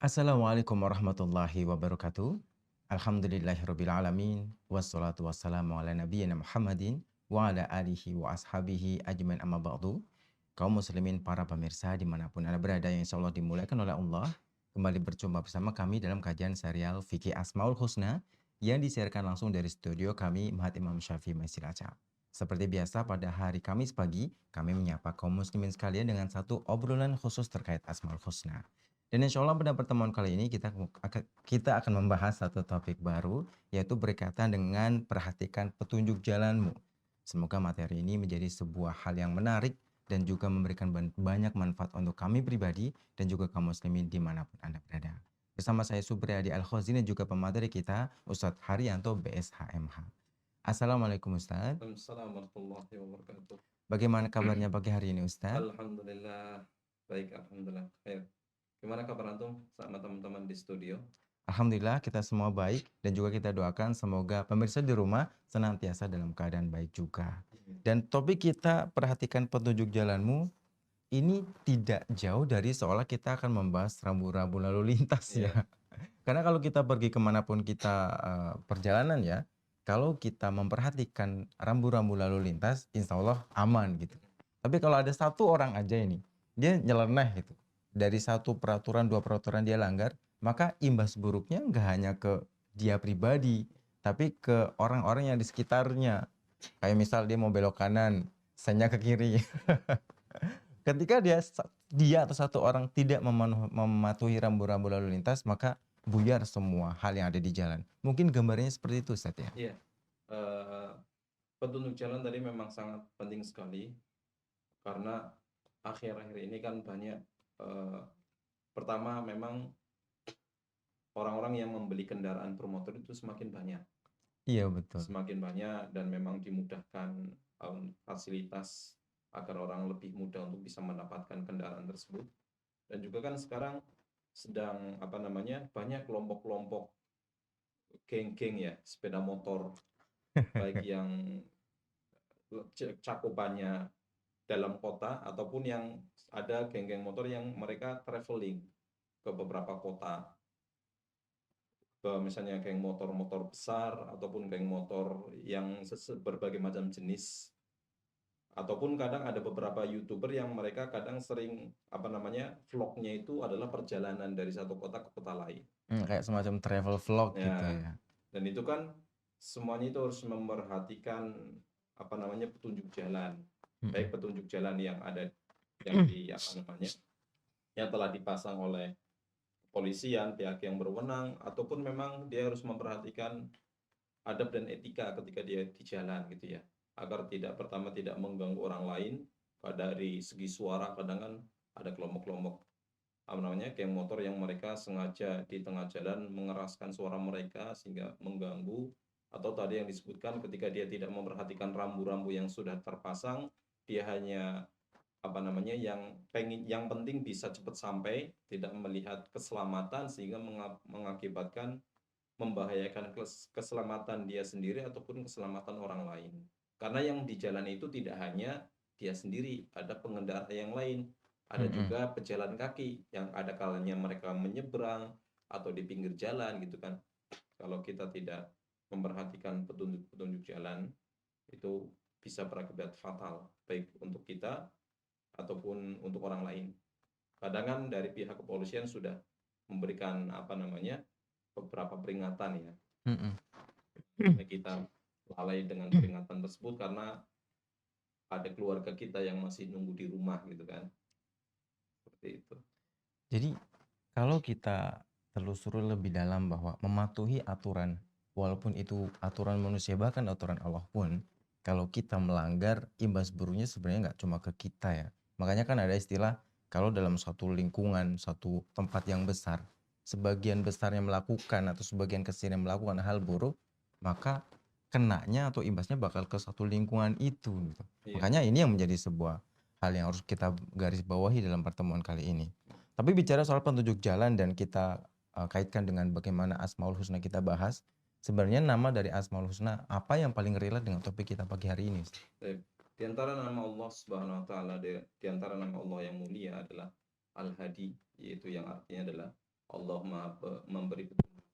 Assalamualaikum warahmatullahi wabarakatuh. Alhamdulillahirabbil alamin wassalatu wassalamu ala nabiyyina Muhammadin wa ala alihi wa ashabihi ajmain amma ba'du. Kaum muslimin para pemirsa dimanapun Anda berada yang insyaallah dimuliakan oleh Allah, kembali berjumpa bersama kami dalam kajian serial Fikih Asmaul Husna yang disiarkan langsung dari studio kami Mahat Imam Syafi'i Masjid Aca. Seperti biasa pada hari Kamis pagi, kami menyapa kaum muslimin sekalian dengan satu obrolan khusus terkait Asmaul Husna. Dan insya Allah pada pertemuan kali ini kita akan membahas satu topik baru, yaitu berkaitan dengan perhatikan petunjuk jalanmu. Semoga materi ini menjadi sebuah hal yang menarik dan juga memberikan banyak manfaat untuk kami pribadi dan juga kaum muslimin dimanapun Anda berada. Bersama saya Supriyadi Al-Khazin dan juga pemateri kita Ustadz Haryanto BSHMH. Assalamualaikum Ustadz. Assalamualaikum warahmatullahi wabarakatuh. Bagaimana kabarnya pagi hari ini Ustadz? Alhamdulillah, baik, alhamdulillah. Khair. Gimana kabar antum sama teman-teman di studio? Alhamdulillah kita semua baik dan juga kita doakan semoga pemirsa di rumah senantiasa dalam keadaan baik juga. Dan topik kita perhatikan petunjuk jalanmu ini tidak jauh dari seolah kita akan membahas rambu-rambu lalu lintas ya. Iya, Karena kalau kita pergi kemanapun kita perjalanan ya, kalau kita memperhatikan rambu-rambu lalu lintas, insya Allah aman gitu. Tapi kalau ada satu orang aja ini, dia nyeleneh gitu. Dari satu peraturan, dua peraturan dia langgar, maka imbas buruknya nggak hanya ke dia pribadi, tapi ke orang-orang yang di sekitarnya. Kayak misal dia mau belok kanan, saya ke kiri. Ketika dia atau satu orang tidak mematuhi rambu-rambu lalu lintas, maka buyar semua hal yang ada di jalan. Mungkin gambarnya seperti itu, Ustaz ya. iya. Eh, Petunjuk jalan tadi memang sangat penting sekali karena akhir-akhir ini kan banyak. eh, Pertama, memang orang-orang yang membeli kendaraan bermotor itu semakin banyak, Iya betul. dan memang dimudahkan fasilitas agar orang lebih mudah untuk bisa mendapatkan kendaraan tersebut. Dan juga kan sekarang sedang banyak kelompok-kelompok geng-geng ya sepeda motor, baik yang cakupannya dalam kota ataupun yang ada geng-geng motor yang mereka traveling ke beberapa kota, ke misalnya geng motor-motor besar ataupun geng motor yang berbagai macam jenis, ataupun kadang ada beberapa YouTuber yang mereka kadang sering vlognya itu adalah perjalanan dari satu kota ke kota lain. Kayak semacam travel vlog gitu Ya, ya. dan itu kan semuanya itu harus memperhatikan petunjuk jalan, baik Mm-mm. petunjuk jalan yang ada yang di yang telah dipasang oleh kepolisian, pihak yang berwenang, ataupun memang dia harus memperhatikan adab dan etika ketika dia di jalan gitu ya, agar tidak mengganggu orang lain. Dari segi suara kadang kan ada kelompok-kelompok geng motor yang mereka sengaja di tengah jalan mengeraskan suara mereka sehingga mengganggu, atau tadi yang disebutkan ketika dia tidak memperhatikan rambu-rambu yang sudah terpasang, dia hanya yang penting bisa cepat sampai, tidak melihat keselamatan sehingga mengakibatkan membahayakan keselamatan dia sendiri ataupun keselamatan orang lain. Karena yang di jalan itu tidak hanya dia sendiri, ada pengendara yang lain, ada Mm-mm. juga pejalan kaki yang ada kalanya mereka menyeberang atau di pinggir jalan gitu kan. Kalau kita tidak memperhatikan petunjuk-petunjuk jalan, itu bisa berakibat fatal baik untuk kita ataupun untuk orang lain. Kadang kan dari pihak kepolisian sudah memberikan beberapa peringatan ya. Mm-mm. Kita lalai dengan peringatan tersebut karena ada keluarga kita yang masih nunggu di rumah gitu kan. Seperti itu. Jadi kalau kita telusuri lebih dalam bahwa mematuhi aturan, walaupun itu aturan manusia bahkan aturan Allah pun, kalau kita melanggar imbas buruknya sebenarnya nggak cuma ke kita ya. Makanya kan ada istilah kalau dalam satu lingkungan, satu tempat yang besar, sebagian besar yang melakukan atau sebagian kecil yang melakukan hal buruk, maka kenanya atau imbasnya bakal ke satu lingkungan itu gitu. Iya. Makanya ini yang menjadi sebuah hal yang harus kita garis bawahi dalam pertemuan kali ini. Tapi bicara soal petunjuk jalan dan kita kaitkan dengan bagaimana Asmaul Husna kita bahas, sebenarnya nama dari Asmaul Husna apa yang paling relate dengan topik kita pagi hari ini? Di antara nama Allah Subhanahu wa taala, di antara nama Allah yang mulia adalah Al-Hadi, yaitu yang artinya adalah Allah Maha memberi petunjuk.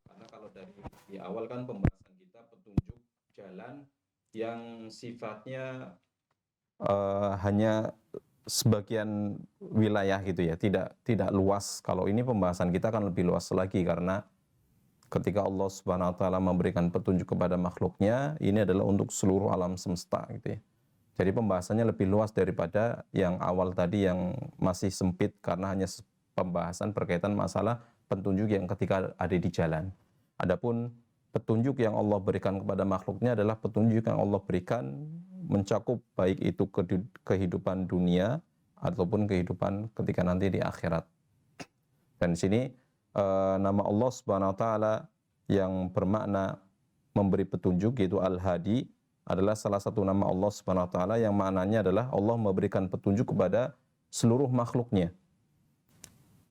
Karena kalau dari di awal kan pembahasan kita petunjuk jalan yang sifatnya hanya sebagian wilayah gitu ya, tidak luas. Kalau ini pembahasan kita akan lebih luas lagi karena ketika Allah Subhanahu wa taala memberikan petunjuk kepada makhluknya, ini adalah untuk seluruh alam semesta gitu ya. Jadi pembahasannya lebih luas daripada yang awal tadi yang masih sempit karena hanya pembahasan berkaitan masalah petunjuk yang ketika ada di jalan. Adapun petunjuk yang Allah berikan kepada makhluknya adalah petunjuk yang Allah berikan mencakup baik itu kehidupan dunia ataupun kehidupan ketika nanti di akhirat. Dan di sini nama Allah Subhanahu wa taala yang bermakna memberi petunjuk yaitu Al-Hadi adalah salah satu nama Allah Subhanahu wa taala yang maknanya adalah Allah memberikan petunjuk kepada seluruh makhluknya.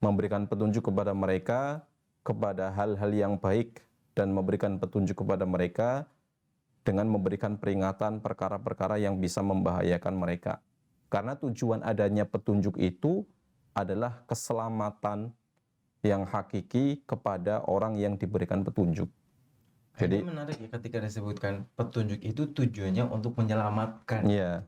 Memberikan petunjuk kepada mereka kepada hal-hal yang baik dan memberikan petunjuk kepada mereka dengan memberikan peringatan perkara-perkara yang bisa membahayakan mereka. Karena tujuan adanya petunjuk itu adalah keselamatan yang hakiki kepada orang yang diberikan petunjuk. Jadi menarik ya ketika disebutkan petunjuk itu tujuannya untuk menyelamatkan. Iya.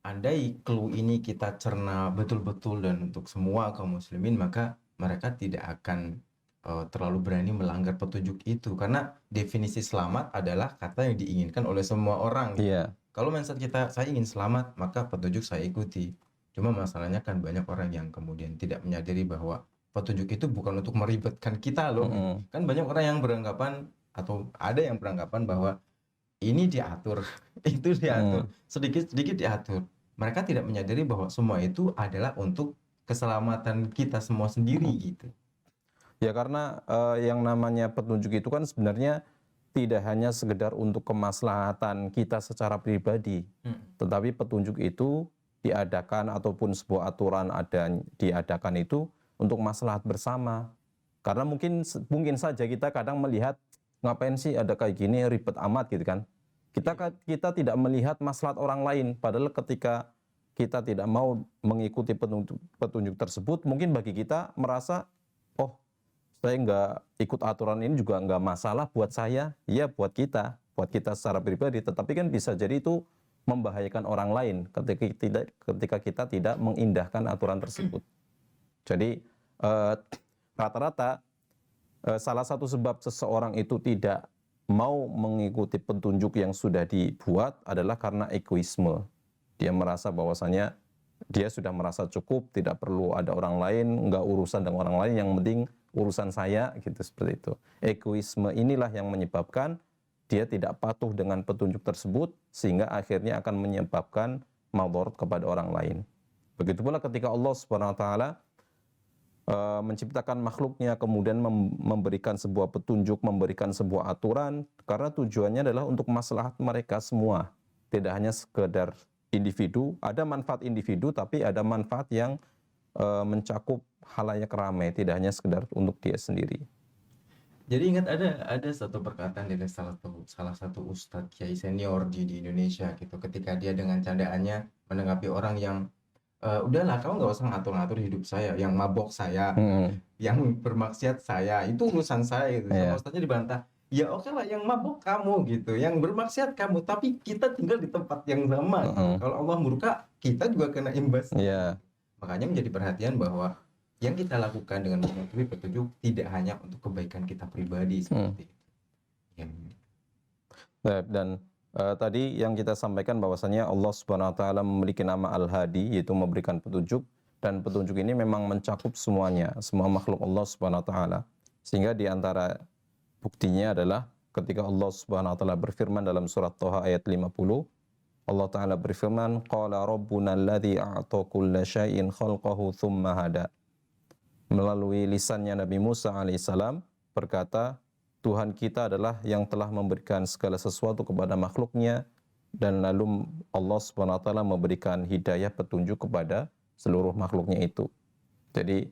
Andai clue ini kita cerna betul-betul dan untuk semua kaum muslimin, maka mereka tidak akan terlalu berani melanggar petunjuk itu karena definisi selamat adalah kata yang diinginkan oleh semua orang. Iya. Kalau mindset kita saya ingin selamat, maka petunjuk saya ikuti. Cuma masalahnya kan banyak orang yang kemudian tidak menyadari bahwa petunjuk itu bukan untuk meribetkan kita loh. Kan banyak orang yang beranggapan atau ada yang beranggapan bahwa ini diatur, itu diatur, sedikit-sedikit diatur. Mereka tidak menyadari bahwa semua itu adalah untuk keselamatan kita semua sendiri gitu. Ya karena yang namanya petunjuk itu kan sebenarnya tidak hanya sekedar untuk kemaslahatan kita secara pribadi, tetapi petunjuk itu diadakan ataupun sebuah aturan diadakan itu untuk maslahat bersama. Karena mungkin saja kita kadang melihat ngapain sih ada kayak gini ribet amat gitu kan. Kita tidak melihat maslahat orang lain, padahal ketika kita tidak mau mengikuti petunjuk tersebut, mungkin bagi kita merasa, oh saya nggak ikut aturan ini juga nggak masalah buat saya, ya buat kita secara pribadi, tetapi kan bisa jadi itu membahayakan orang lain ketika kita tidak mengindahkan aturan tersebut. Jadi rata-rata salah satu sebab seseorang itu tidak mau mengikuti petunjuk yang sudah dibuat adalah karena egoisme. Dia merasa bahwasanya dia sudah merasa cukup, tidak perlu ada orang lain, nggak urusan dengan orang lain, yang penting urusan saya gitu, seperti itu. Egoisme inilah yang menyebabkan dia tidak patuh dengan petunjuk tersebut sehingga akhirnya akan menyebabkan madarat kepada orang lain. Begitu pula ketika Allah Subhanahu wa taala menciptakan makhluknya, kemudian memberikan sebuah petunjuk, memberikan sebuah aturan, karena tujuannya adalah untuk maslahat mereka semua. Tidak hanya sekedar individu, ada manfaat individu, tapi ada manfaat yang mencakup halayak ramai, tidak hanya sekedar untuk dia sendiri. Jadi ingat ada satu perkataan dari salah satu ustadz kiai senior di Indonesia gitu, ketika dia dengan candaannya menanggapi orang yang udahlah kamu nggak usah ngatur-ngatur hidup saya, yang mabok saya, yang bermaksiat saya, itu urusan saya gitu. Sama ustadznya dibantah, ya oke lah yang mabok kamu gitu, yang bermaksiat kamu, tapi kita tinggal di tempat yang sama. Kalau Allah murka, kita juga kena imbas. Makanya menjadi perhatian bahwa yang kita lakukan dengan mengikuti petunjuk tidak hanya untuk kebaikan kita pribadi seperti itu. Dan tadi yang kita sampaikan bahwasanya Allah Subhanahu wa taala memiliki nama Al-Hadi, yaitu memberikan petunjuk, dan petunjuk ini memang mencakup semuanya, semua makhluk Allah Subhanahu wa taala. Sehingga di antara buktinya adalah ketika Allah Subhanahu wa taala berfirman dalam surat Thaha ayat 50, Allah taala berfirman, qala rabbuna alladzi a'ta kulla syai'in khalqahu tsumma hada. Melalui lisannya Nabi Musa alaihissalam berkata, Tuhan kita adalah yang telah memberikan segala sesuatu kepada makhluknya, dan lalu Allah Subhanahu wa taala memberikan hidayah petunjuk kepada seluruh makhluknya itu. Jadi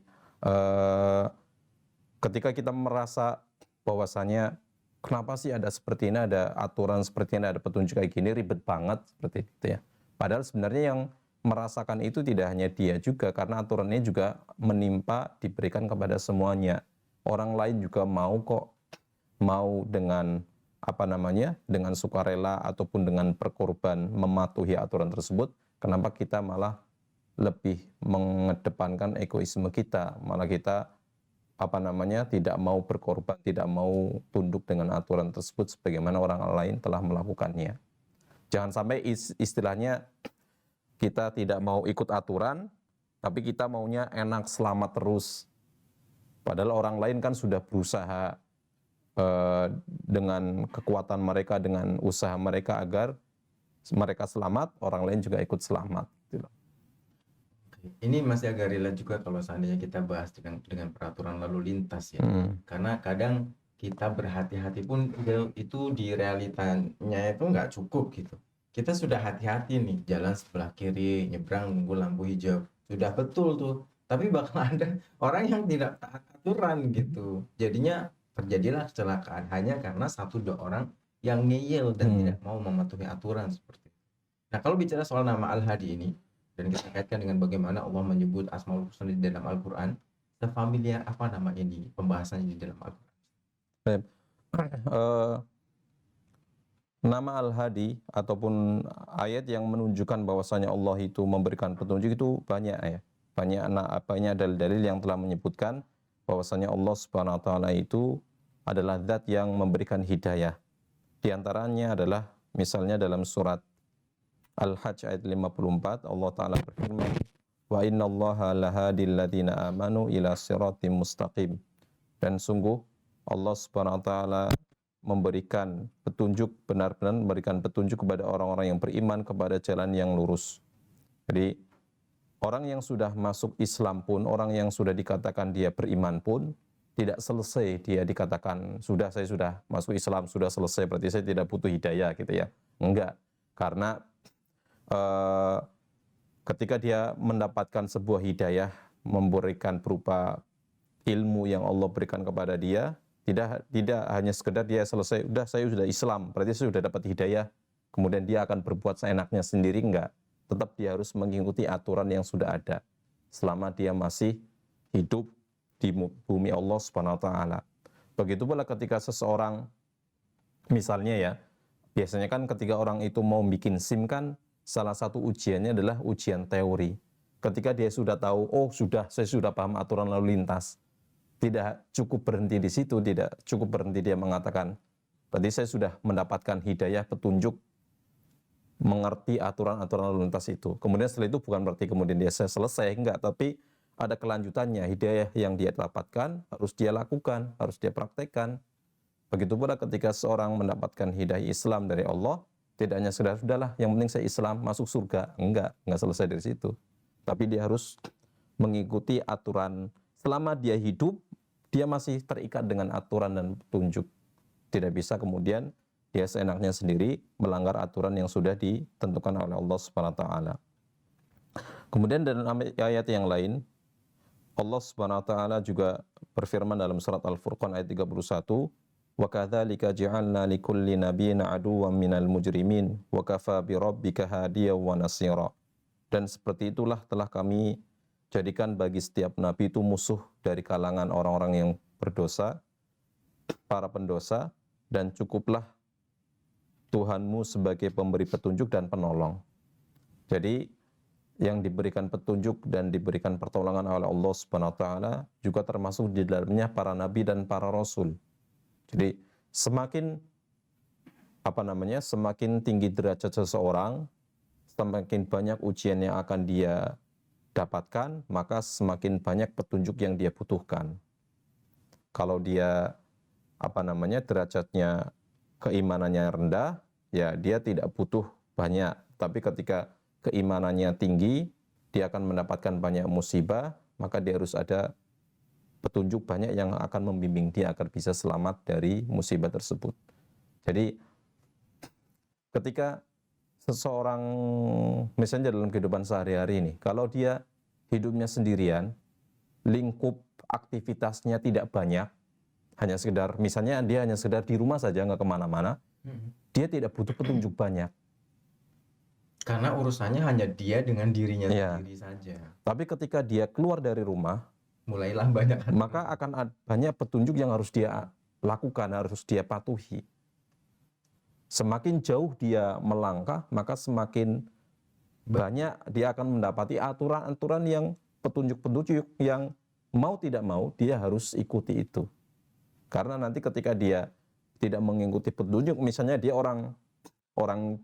ketika kita merasa bahwasanya kenapa sih ada seperti ini, ada aturan seperti ini, ada petunjuk kayak gini, ribet banget seperti itu ya. Padahal sebenarnya merasakan itu tidak hanya dia juga, karena aturannya juga menimpa, diberikan kepada semuanya. Orang lain juga mau kok, mau dengan dengan sukarela ataupun dengan berkorban mematuhi aturan tersebut. Kenapa kita malah lebih mengedepankan egoisme kita, malah kita tidak mau berkorban, tidak mau tunduk dengan aturan tersebut sebagaimana orang lain telah melakukannya. Jangan sampai istilahnya kita tidak mau ikut aturan, tapi kita maunya enak selamat terus. Padahal orang lain kan sudah berusaha dengan kekuatan mereka, dengan usaha mereka agar mereka selamat, orang lain juga ikut selamat. Gitu. Ini masih agak relate juga kalau seandainya kita bahas dengan peraturan lalu lintas ya. Karena kadang kita berhati-hati pun itu di realitanya itu nggak cukup gitu. Kita sudah hati-hati nih, jalan sebelah kiri, nyebrang nunggu lampu hijau. Sudah betul tuh, tapi bakal ada orang yang tidak taat aturan gitu. Jadinya terjadilah kecelakaan hanya karena 1-2 orang yang ngeyel dan tidak mau mematuhi aturan seperti itu. Nah, kalau bicara soal nama Al-Hadi ini, dan kita kaitkan dengan bagaimana Allah menyebut Asmaul Husna di dalam Al-Quran, sefamiliar apa nama ini, pembahasannya di dalam Al-Quran? Nama Al-Hadi ataupun ayat yang menunjukkan bahwasanya Allah itu memberikan petunjuk itu banyak ya. Banyak dalil-dalil yang telah menyebutkan bahwasanya Allah Subhanahu wa taala itu adalah zat yang memberikan hidayah. Di antaranya adalah misalnya dalam surat Al-Hajj ayat 54, Allah taala berfirman, "Wa innallaha lahadil ladzina amanu ila siratim mustaqim." Dan sungguh Allah Subhanahu wa taala memberikan petunjuk, benar-benar memberikan petunjuk kepada orang-orang yang beriman kepada jalan yang lurus. Jadi orang yang sudah masuk Islam pun, orang yang sudah dikatakan dia beriman pun, tidak selesai dia dikatakan saya sudah masuk Islam, sudah selesai, berarti saya tidak butuh hidayah gitu ya. Enggak, karena ketika dia mendapatkan sebuah hidayah, memberikan berupa ilmu yang Allah berikan kepada dia, tidak hanya sekedar dia selesai, saya sudah Islam, berarti saya sudah dapat hidayah, kemudian dia akan berbuat seenaknya sendiri, enggak. Tetap dia harus mengikuti aturan yang sudah ada selama dia masih hidup di bumi Allah Subhanahu wa taala. Begitu pula ketika seseorang, misalnya ya, biasanya kan ketika orang itu mau bikin SIM kan salah satu ujiannya adalah ujian teori. Ketika dia sudah tahu, saya sudah paham aturan lalu lintas, tidak cukup berhenti di situ, tidak cukup berhenti dia mengatakan, berarti saya sudah mendapatkan hidayah, petunjuk, mengerti aturan-aturan lalu lintas itu. Kemudian setelah itu bukan berarti kemudian dia selesai, enggak, tapi ada kelanjutannya. Hidayah yang dia dapatkan harus dia lakukan, harus dia praktekkan. Begitu pula ketika seorang mendapatkan hidayah Islam dari Allah, tidak hanya sudahlah yang penting saya Islam masuk surga, enggak selesai dari situ. Tapi dia harus mengikuti aturan. Selama dia hidup, dia masih terikat dengan aturan dan petunjuk. Tidak bisa kemudian dia seenaknya sendiri melanggar aturan yang sudah ditentukan oleh Allah Subhanahu wa taala. Kemudian dalam ayat yang lain, Allah Subhanahu wa taala juga berfirman dalam surat Al-Furqan ayat 31, "Wa kadzalika ja'alna likulli nabiyyin aduwwan minal mujrimin wa kafa bi rabbika hadiyan wa nasira." Dan seperti itulah telah kami jadikan bagi setiap nabi itu musuh dari kalangan orang-orang yang berdosa, para pendosa, dan cukuplah Tuhanmu sebagai pemberi petunjuk dan penolong. Jadi yang diberikan petunjuk dan diberikan pertolongan oleh Allah Subhanahu wa taala juga termasuk di dalamnya para nabi dan para rasul. Jadi semakin semakin tinggi derajat seseorang, semakin banyak ujian yang akan dia dapatkan, maka semakin banyak petunjuk yang dia butuhkan. Kalau dia derajatnya keimanannya rendah, ya dia tidak butuh banyak. Tapi ketika keimanannya tinggi, dia akan mendapatkan banyak musibah, maka dia harus ada petunjuk banyak yang akan membimbing dia agar bisa selamat dari musibah tersebut. Jadi ketika seseorang misalnya dalam kehidupan sehari-hari ini, kalau dia hidupnya sendirian, lingkup aktivitasnya tidak banyak, hanya sekedar misalnya dia hanya sekedar di rumah saja, nggak kemana-mana, dia tidak butuh petunjuk banyak. Karena urusannya hanya dia dengan dirinya Iya. sendiri saja. Tapi ketika dia keluar dari rumah, Mulailah banyak maka akan banyak petunjuk yang harus dia lakukan, harus dia patuhi. Semakin jauh dia melangkah, maka semakin banyak dia akan mendapati aturan-aturan yang petunjuk-petunjuk yang mau tidak mau dia harus ikuti itu. Karena nanti ketika dia tidak mengikuti petunjuk, misalnya dia orang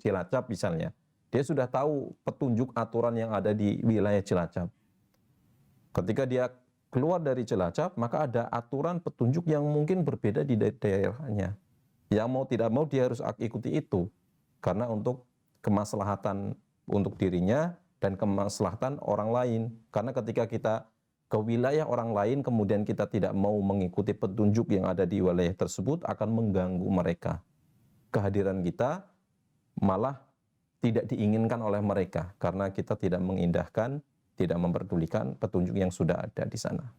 Cilacap misalnya, dia sudah tahu petunjuk aturan yang ada di wilayah Cilacap. Ketika dia keluar dari Cilacap, maka ada aturan petunjuk yang mungkin berbeda di daerahnya. Yang mau tidak mau dia harus ikuti itu. Karena untuk kemaslahatan untuk dirinya dan kemaslahatan orang lain. Karena ketika kita ke wilayah orang lain, kemudian kita tidak mau mengikuti petunjuk yang ada di wilayah tersebut, akan mengganggu mereka. Kehadiran kita malah tidak diinginkan oleh mereka, karena kita tidak mengindahkan, tidak memperdulikan petunjuk yang sudah ada di sana.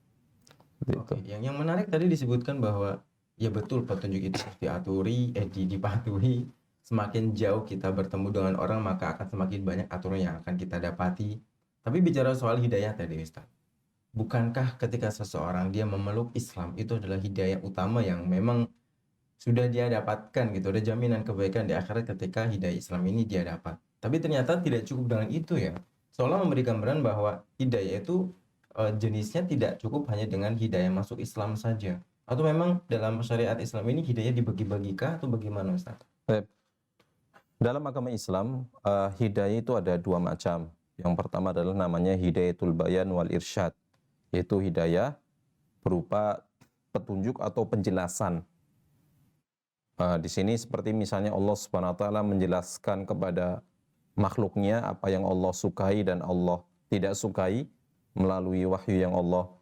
Oke, yang menarik tadi disebutkan bahwa ya betul petunjuk itu harus dipatuhi. Semakin jauh kita bertemu dengan orang, maka akan semakin banyak aturan yang akan kita dapati. Tapi bicara soal hidayah tadi, Ustaz, bukankah ketika seseorang dia memeluk Islam itu adalah hidayah utama yang memang sudah dia dapatkan gitu, ada jaminan kebaikan di akhirat ketika hidayah Islam ini dia dapat. Tapi ternyata tidak cukup dengan itu ya. Seolah memberi gambaran bahwa hidayah itu jenisnya tidak cukup hanya dengan hidayah masuk Islam saja. Atau memang dalam syariat Islam ini hidayah dibagi-bagikah atau bagaimana, Ustaz? Dalam agama Islam, hidayah itu ada dua macam. Yang pertama adalah namanya hidayatul bayan wal irsyad, yaitu hidayah berupa petunjuk atau penjelasan. Di sini seperti misalnya Allah Subhanahu wa taala menjelaskan kepada makhluknya apa yang Allah sukai dan Allah tidak sukai melalui wahyu yang Allah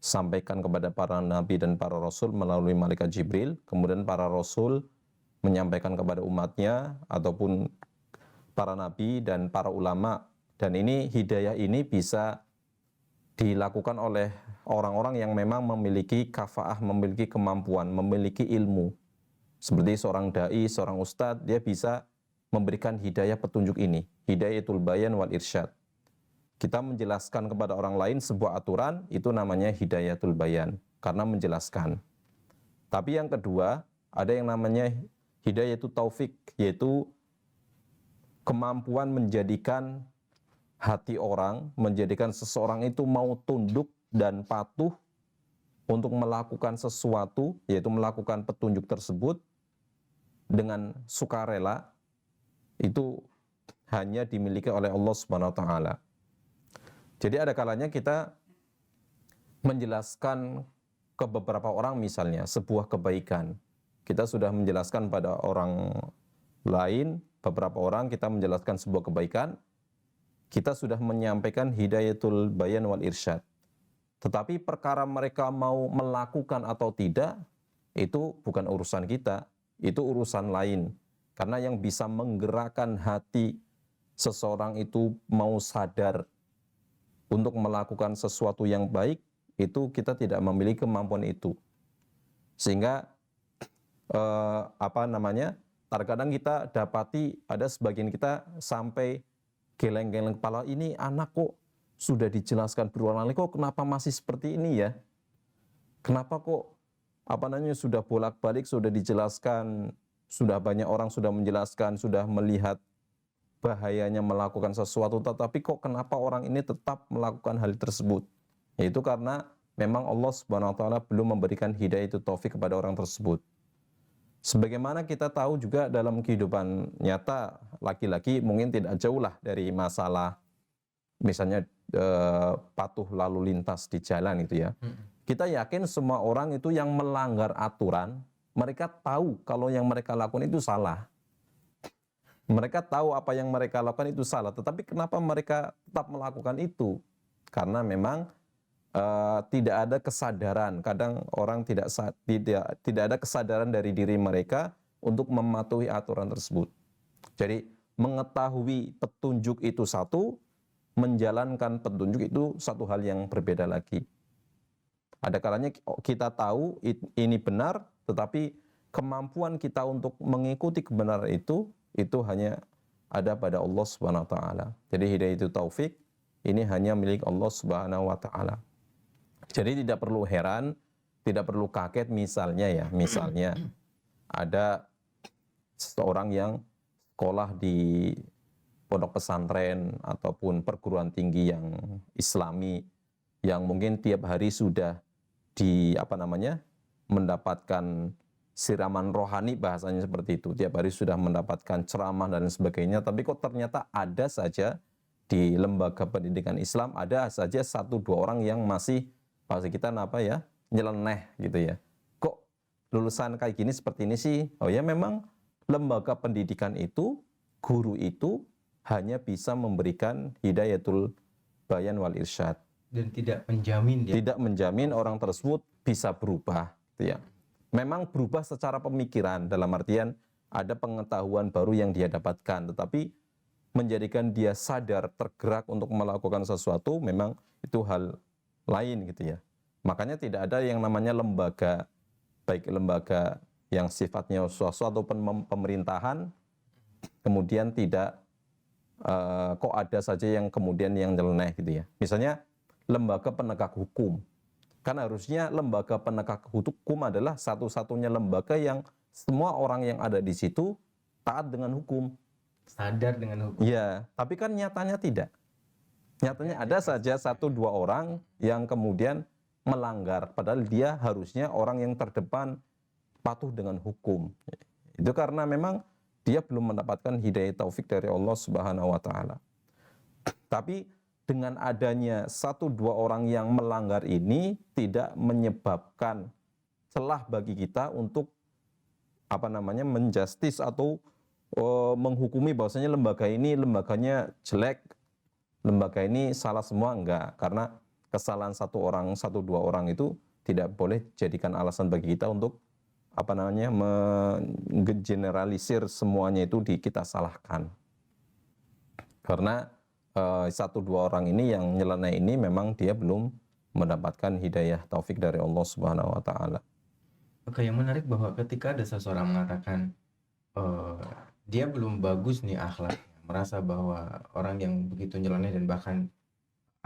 sampaikan kepada para nabi dan para rasul melalui malaikat Jibril. Kemudian para rasul menyampaikan kepada umatnya ataupun para nabi dan para ulama. Dan ini hidayah ini bisa dilakukan oleh orang-orang yang memang memiliki kafaah, memiliki kemampuan, memiliki ilmu. Seperti seorang dai, seorang ustadz, dia bisa memberikan hidayah petunjuk ini, hidayatul bayan wal irsyad. Kita menjelaskan kepada orang lain sebuah aturan, itu namanya hidayatul bayan, karena menjelaskan. Tapi yang kedua, ada yang namanya hidayatul taufik, yaitu kemampuan menjadikan hati orang, menjadikan seseorang itu mau tunduk dan patuh untuk melakukan sesuatu, yaitu melakukan petunjuk tersebut dengan sukarela, itu hanya dimiliki oleh Allah Subhanahu wa taala. Jadi ada kalanya kita menjelaskan ke beberapa orang misalnya sebuah kebaikan. Kita sudah menjelaskan pada orang lain, beberapa orang kita menjelaskan sebuah kebaikan, kita sudah menyampaikan hidayatul bayan wal irsyad. Tetapi perkara mereka mau melakukan atau tidak, itu bukan urusan kita, itu urusan lain. Karena yang bisa menggerakkan hati seseorang itu mau sadar untuk melakukan sesuatu yang baik, itu kita tidak memiliki kemampuan itu. Sehingga terkadang kita dapati ada sebagian kita sampai geleng-geleng kepala, ini anak kok sudah dijelaskan berulang-ulang, kok kenapa masih seperti ini ya? Kenapa kok sudah bolak-balik, sudah dijelaskan, sudah banyak orang sudah menjelaskan, sudah melihat bahayanya melakukan sesuatu, tetapi kok kenapa orang ini tetap melakukan hal tersebut? Yaitu karena memang Allah Subhanahu wa taala belum memberikan hidayah itu taufik kepada orang tersebut. Sebagaimana kita tahu juga dalam kehidupan nyata, laki-laki mungkin tidak jauh lah dari masalah misalnya patuh lalu lintas di jalan itu ya. Kita yakin semua orang itu yang melanggar aturan, mereka tahu kalau yang mereka lakukan itu salah. Mereka tahu apa yang mereka lakukan itu salah, tetapi kenapa mereka tetap melakukan itu? Karena memang tidak ada kesadaran. Kadang orang tidak ada kesadaran dari diri mereka untuk mematuhi aturan tersebut. Jadi mengetahui petunjuk itu satu, menjalankan petunjuk itu satu hal yang berbeda lagi. Ada kalanya kita tahu ini benar, tetapi kemampuan kita untuk mengikuti kebenaran itu hanya ada pada Allah Subhanahu wa taala. Jadi hidayatul taufik ini hanya milik Allah Subhanahu wa taala. Jadi tidak perlu heran, tidak perlu kaget misalnya ada seseorang yang sekolah di pondok pesantren ataupun perguruan tinggi yang Islami yang mungkin tiap hari sudah mendapatkan siraman rohani, bahasanya seperti itu. Tiap hari sudah mendapatkan ceramah dan sebagainya, tapi kok ternyata ada saja di lembaga pendidikan Islam ada saja 1-2 orang yang masih kita nyeleneh gitu ya. Kok lulusan kayak gini seperti ini sih? Oh ya, memang lembaga pendidikan itu, guru itu hanya bisa memberikan hidayatul bayan wal irsyad dan tidak menjamin tidak menjamin orang tersebut bisa berubah gitu ya. Memang berubah secara pemikiran, dalam artian ada pengetahuan baru yang dia dapatkan, tetapi menjadikan dia sadar, tergerak untuk melakukan sesuatu, memang itu hal lain gitu ya. Makanya tidak ada yang namanya lembaga, baik lembaga yang sifatnya suatu pemerintahan, kemudian tidak kok ada saja yang kemudian yang nyeleneh gitu ya. Misalnya lembaga penegak hukum, kan harusnya lembaga penegak hukum adalah satu-satunya lembaga yang semua orang yang ada di situ taat dengan hukum, sadar dengan hukum. Ya, tapi kan nyatanya tidak. Nyatanya ada saja 1-2 orang yang kemudian melanggar, padahal dia harusnya orang yang terdepan patuh dengan hukum. Itu karena memang dia belum mendapatkan hidayah taufik dari Allah Subhanahu wa taala. Tapi dengan adanya 1-2 orang yang melanggar ini tidak menyebabkan celah bagi kita untuk menjustis atau menghukumi bahwasanya lembaga ini lembaganya jelek, lembaga ini salah semua, enggak. Karena kesalahan 1-2 orang itu tidak boleh jadikan alasan bagi kita untuk menggeneralisir semuanya itu kita salahkan. Karena 1-2 orang ini yang nyeleneh ini memang dia belum mendapatkan hidayah taufik dari Allah Subhanahu wa taala. Oke, yang menarik bahwa ketika ada seseorang mengatakan dia belum bagus nih akhlaknya, merasa bahwa orang yang begitu nyeleneh dan bahkan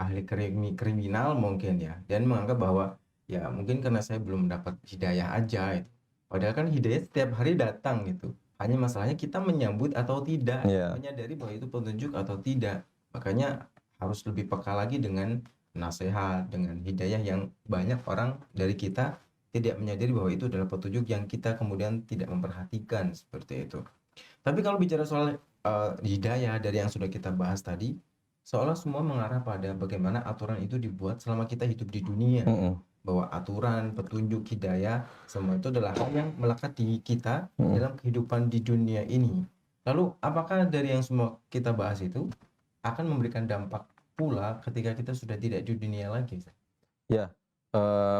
ahli kriminal mungkin ya, dan menganggap bahwa ya mungkin karena saya belum mendapat hidayah aja itu. Padahal kan hidayah setiap hari datang gitu. Hanya masalahnya kita menyambut atau tidak, menyadari bahwa itu petunjuk atau tidak. Makanya harus lebih peka lagi dengan nasihat, dengan hidayah yang banyak orang dari kita tidak menyadari bahwa itu adalah petunjuk yang kita kemudian tidak memperhatikan seperti itu. Tapi kalau bicara soal hidayah dari yang sudah kita bahas tadi, seolah semua mengarah pada bagaimana aturan itu dibuat selama kita hidup di dunia. Bahwa aturan, petunjuk, hidayah, semua itu adalah hal yang melekat di kita dalam kehidupan di dunia ini. Lalu apakah dari yang semua kita bahas itu akan memberikan dampak pula ketika kita sudah tidak di dunia lagi? Ya,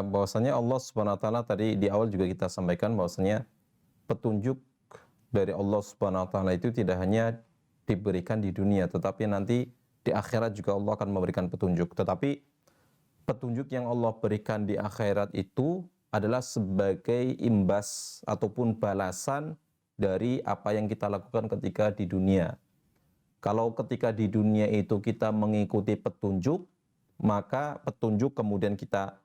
bahwasanya Allah Subhanahu wa taala tadi di awal juga kita sampaikan bahwasanya petunjuk dari Allah Subhanahu wa taala itu tidak hanya diberikan di dunia, tetapi nanti di akhirat juga Allah akan memberikan petunjuk. Tetapi petunjuk yang Allah berikan di akhirat itu adalah sebagai imbas ataupun balasan dari apa yang kita lakukan ketika di dunia. Kalau ketika di dunia itu kita mengikuti petunjuk, maka petunjuk kemudian kita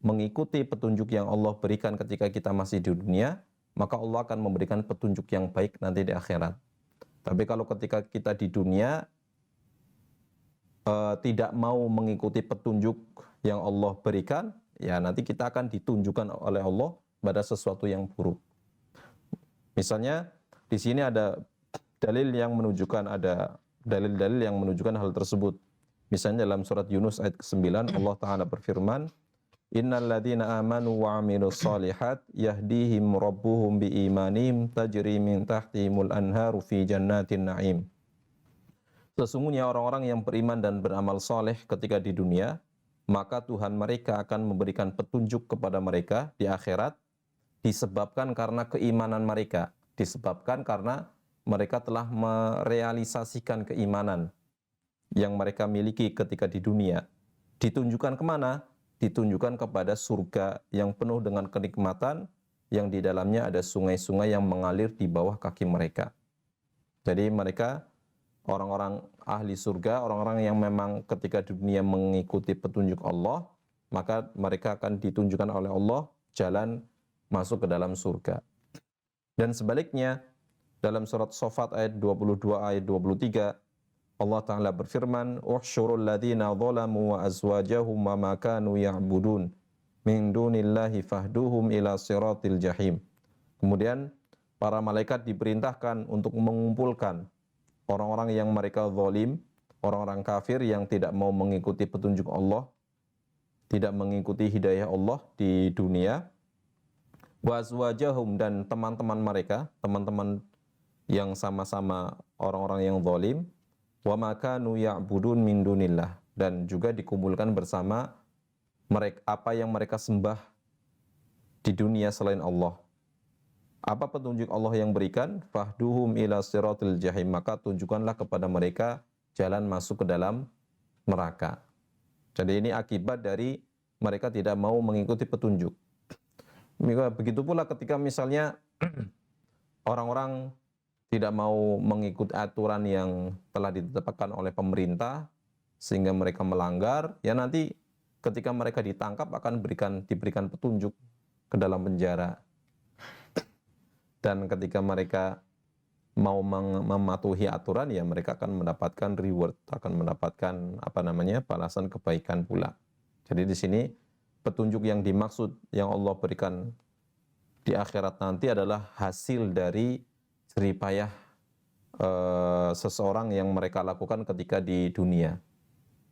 mengikuti petunjuk yang Allah berikan ketika kita masih di dunia, maka Allah akan memberikan petunjuk yang baik nanti di akhirat. Tapi kalau ketika kita di dunia tidak mau mengikuti petunjuk yang Allah berikan, ya nanti kita akan ditunjukkan oleh Allah pada sesuatu yang buruk. Misalnya di sini ada dalil-dalil yang menunjukkan hal tersebut. Misalnya dalam surat Yunus ayat ke-9 Allah Ta'ala berfirman, Innal ladzina amanu wa 'amilus shalihat yahdihim rabbuhum biimanihim tajri min tahtihimul anharu fi jannatin na'im. Sesungguhnya orang-orang yang beriman dan beramal soleh ketika di dunia, maka Tuhan mereka akan memberikan petunjuk kepada mereka di akhirat, disebabkan karena keimanan mereka, disebabkan karena mereka telah merealisasikan keimanan yang mereka miliki ketika di dunia. Ditunjukkan kemana? Ditunjukkan kepada surga yang penuh dengan kenikmatan, yang di dalamnya ada sungai-sungai yang mengalir di bawah kaki mereka. Jadi mereka orang-orang ahli surga, orang-orang yang memang ketika di dunia mengikuti petunjuk Allah, maka mereka akan ditunjukkan oleh Allah jalan masuk ke dalam surga. Dan sebaliknya, dalam surat Shafat ayat 22 ayat 23, Allah Ta'ala berfirman, "Uhsyurul ladzina zalamu wa azwajahum wa ma kanu ya'budun min dunillahi fahduhum ila siratil jahim." Kemudian para malaikat diperintahkan untuk mengumpulkan orang-orang yang mereka zalim, orang-orang kafir yang tidak mau mengikuti petunjuk Allah, tidak mengikuti hidayah Allah di dunia, wa azwajahum, dan teman-teman mereka, teman-teman yang sama-sama orang-orang yang zalim, wa ma kanu ya'budun min dunillah, dan juga dikumpulkan bersama mereka apa yang mereka sembah di dunia selain Allah. Apa petunjuk Allah yang berikan? Fahduhum ila siratil jahim, maka tunjukkanlah kepada mereka jalan masuk ke dalam neraka. Jadi ini akibat dari mereka tidak mau mengikuti petunjuk. Begitu pula ketika misalnya orang-orang tidak mau mengikuti aturan yang telah ditetapkan oleh pemerintah sehingga mereka melanggar, ya nanti ketika mereka ditangkap akan diberikan petunjuk ke dalam penjara. Dan ketika mereka mau mematuhi aturan, ya mereka akan mendapatkan reward, akan mendapatkan balasan kebaikan pula. Jadi di sini petunjuk yang dimaksud yang Allah berikan di akhirat nanti adalah hasil dari jerih payah seseorang yang mereka lakukan ketika di dunia.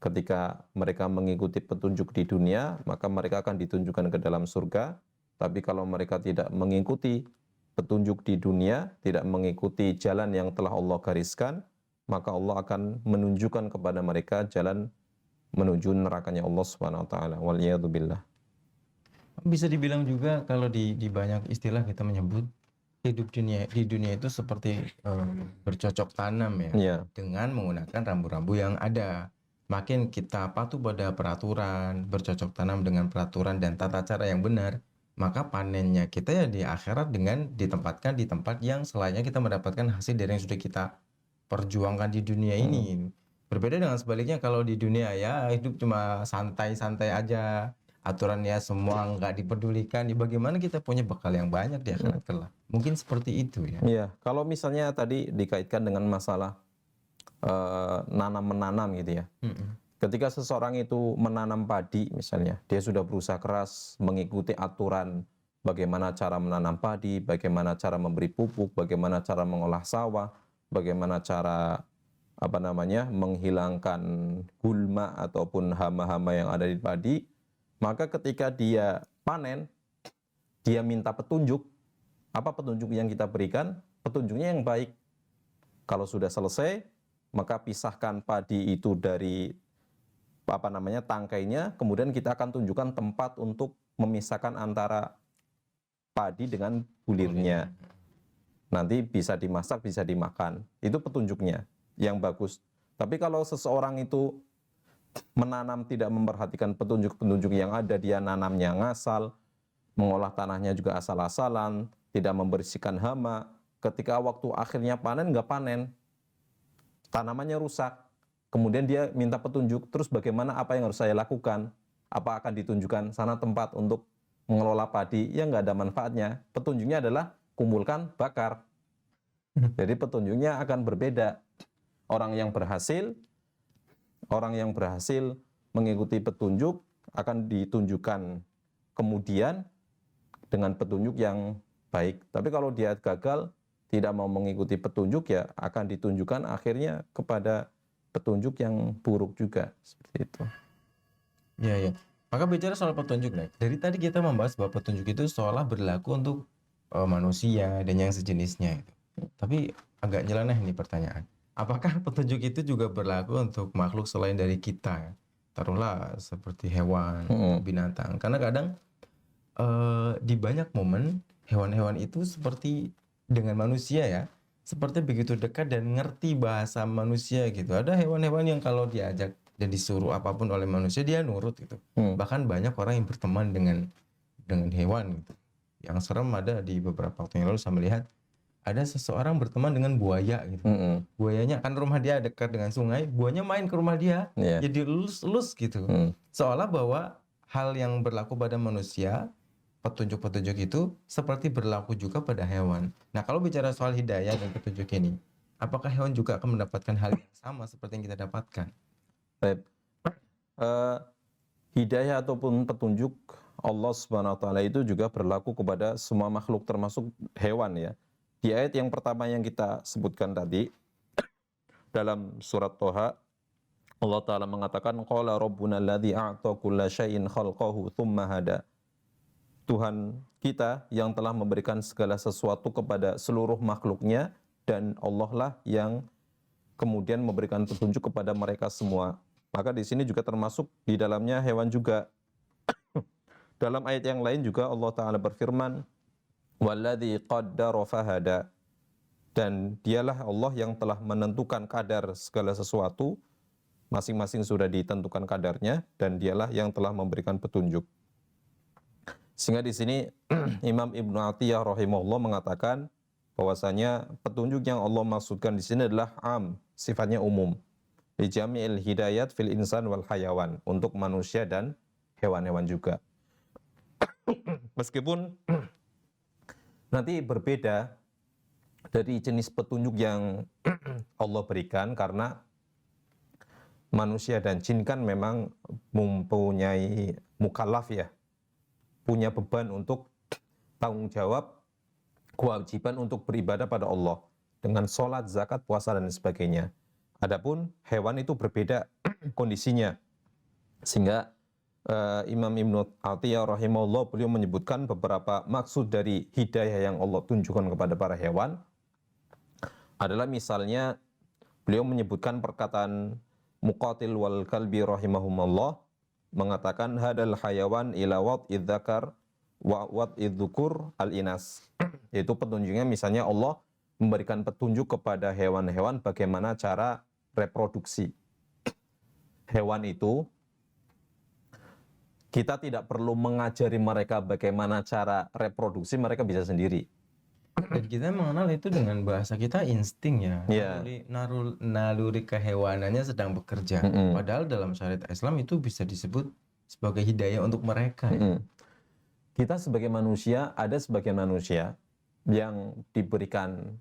Ketika mereka mengikuti petunjuk di dunia, maka mereka akan ditunjukkan ke dalam surga. Tapi kalau mereka tidak mengikuti petunjuk di dunia, tidak mengikuti jalan yang telah Allah gariskan, maka Allah akan menunjukkan kepada mereka jalan menuju nerakanya Allah Subhanahu wa taala. Waliyadzubillah. Bisa dibilang juga kalau di banyak istilah kita menyebut hidup di dunia itu seperti bercocok tanam ya, Ya. dengan menggunakan rambu-rambu yang ada. Makin kita patuh pada peraturan, bercocok tanam dengan peraturan dan tata cara yang benar, maka panennya kita ya di akhirat dengan ditempatkan di tempat yang selayaknya kita mendapatkan hasil dari yang sudah kita perjuangkan di dunia ini. Berbeda dengan sebaliknya kalau di dunia ya hidup cuma santai-santai aja, aturannya semua nggak dipedulikan, ya bagaimana kita punya bekal yang banyak di akhirat kelak. Mungkin seperti itu ya. Iya, kalau misalnya tadi dikaitkan dengan masalah nanam-menanam gitu ya. Ketika seseorang itu menanam padi misalnya, dia sudah berusaha keras mengikuti aturan bagaimana cara menanam padi, bagaimana cara memberi pupuk, bagaimana cara mengolah sawah, bagaimana cara menghilangkan gulma ataupun hama-hama yang ada di padi, maka ketika dia panen, dia minta petunjuk. Apa petunjuk yang kita berikan? Petunjuknya yang baik. Kalau sudah selesai, maka pisahkan padi itu dari tangkainya, kemudian kita akan tunjukkan tempat untuk memisahkan antara padi dengan bulirnya. Nanti bisa dimasak, bisa dimakan. Itu petunjuknya yang bagus. Tapi kalau seseorang itu menanam tidak memperhatikan petunjuk-petunjuk yang ada, dia nanamnya ngasal, mengolah tanahnya juga asal-asalan, tidak membersihkan hama, ketika waktu akhirnya panen nggak panen, tanamannya rusak. Kemudian dia minta petunjuk, terus bagaimana, apa yang harus saya lakukan? Apa akan ditunjukkan sana tempat untuk mengelola padi? Ya nggak ada manfaatnya. Petunjuknya adalah kumpulkan, bakar. Jadi petunjuknya akan berbeda. Orang yang berhasil mengikuti petunjuk akan ditunjukkan kemudian dengan petunjuk yang baik. Tapi kalau dia gagal, tidak mau mengikuti petunjuk, ya akan ditunjukkan akhirnya kepada petunjuk yang buruk juga, seperti itu. Iya, ya. Maka bicara soal petunjuk, dari tadi kita membahas bahwa petunjuk itu seolah berlaku untuk manusia dan yang sejenisnya. Tapi agak nyeleneh nih pertanyaan. Apakah petunjuk itu juga berlaku untuk makhluk selain dari kita? Taruhlah seperti hewan, binatang. Karena kadang di banyak momen hewan-hewan itu seperti dengan manusia ya, seperti begitu dekat dan ngerti bahasa manusia gitu. Ada hewan-hewan yang kalau diajak dan disuruh apapun oleh manusia dia nurut gitu. Bahkan banyak orang yang berteman dengan hewan gitu. Yang serem ada di beberapa waktu yang lalu saya melihat ada seseorang berteman dengan buaya gitu. Buayanya kan rumah dia dekat dengan sungai, buayanya main ke rumah dia, Iya. jadi elus-elus gitu. Seolah bahwa hal yang berlaku pada manusia, petunjuk-petunjuk itu seperti berlaku juga pada hewan. Nah, kalau bicara soal hidayah dan petunjuk ini, apakah hewan juga akan mendapatkan hal yang sama seperti yang kita dapatkan? Baik. Hidayah ataupun petunjuk Allah Subhanahu wa taala itu juga berlaku kepada semua makhluk termasuk hewan ya. Di ayat yang pertama yang kita sebutkan tadi dalam surat Toha, Allah taala mengatakan qala rabbuna alladzi a'ta kulla syai'in khalqahu tsumma hada. Tuhan kita yang telah memberikan segala sesuatu kepada seluruh makhluknya, dan Allah lah yang kemudian memberikan petunjuk kepada mereka semua. Maka di sini juga termasuk di dalamnya hewan juga. Dalam ayat yang lain juga Allah Ta'ala berfirman, walladzi qaddara fahada. Dan dialah Allah yang telah menentukan kadar segala sesuatu, masing-masing sudah ditentukan kadarnya, dan dialah yang telah memberikan petunjuk. Sehingga di sini Imam Ibnu Athiyah rahimahullah mengatakan bahwasanya petunjuk yang Allah maksudkan di sini adalah am, sifatnya umum. Li jami'il hidayat fil insan wal hayawan, untuk manusia dan hewan-hewan juga. Meskipun nanti berbeda dari jenis petunjuk yang Allah berikan, karena manusia dan jin kan memang mempunyai mukallaf ya, punya beban untuk tanggung jawab, kewajiban untuk beribadah pada Allah dengan sholat, zakat, puasa dan sebagainya. Adapun hewan itu berbeda kondisinya, sehingga Imam Ibnu Athiyah rahimahullah beliau menyebutkan beberapa maksud dari hidayah yang Allah tunjukkan kepada para hewan adalah misalnya beliau menyebutkan perkataan Muqatil wal Kalbi rahimahumullah mengatakan hadal hayawan ila wad'idz dzakar wa wad'idz dzukur al inas, yaitu petunjuknya misalnya Allah memberikan petunjuk kepada hewan-hewan bagaimana cara reproduksi. Hewan itu kita tidak perlu mengajari mereka bagaimana cara reproduksi, mereka bisa sendiri. Dan kita mengenal itu dengan bahasa kita insting ya. Iya. Naluri kehewanannya sedang bekerja. Padahal dalam syariat Islam itu bisa disebut sebagai hidayah untuk mereka. Kita sebagai manusia, ada sebagian manusia yang diberikan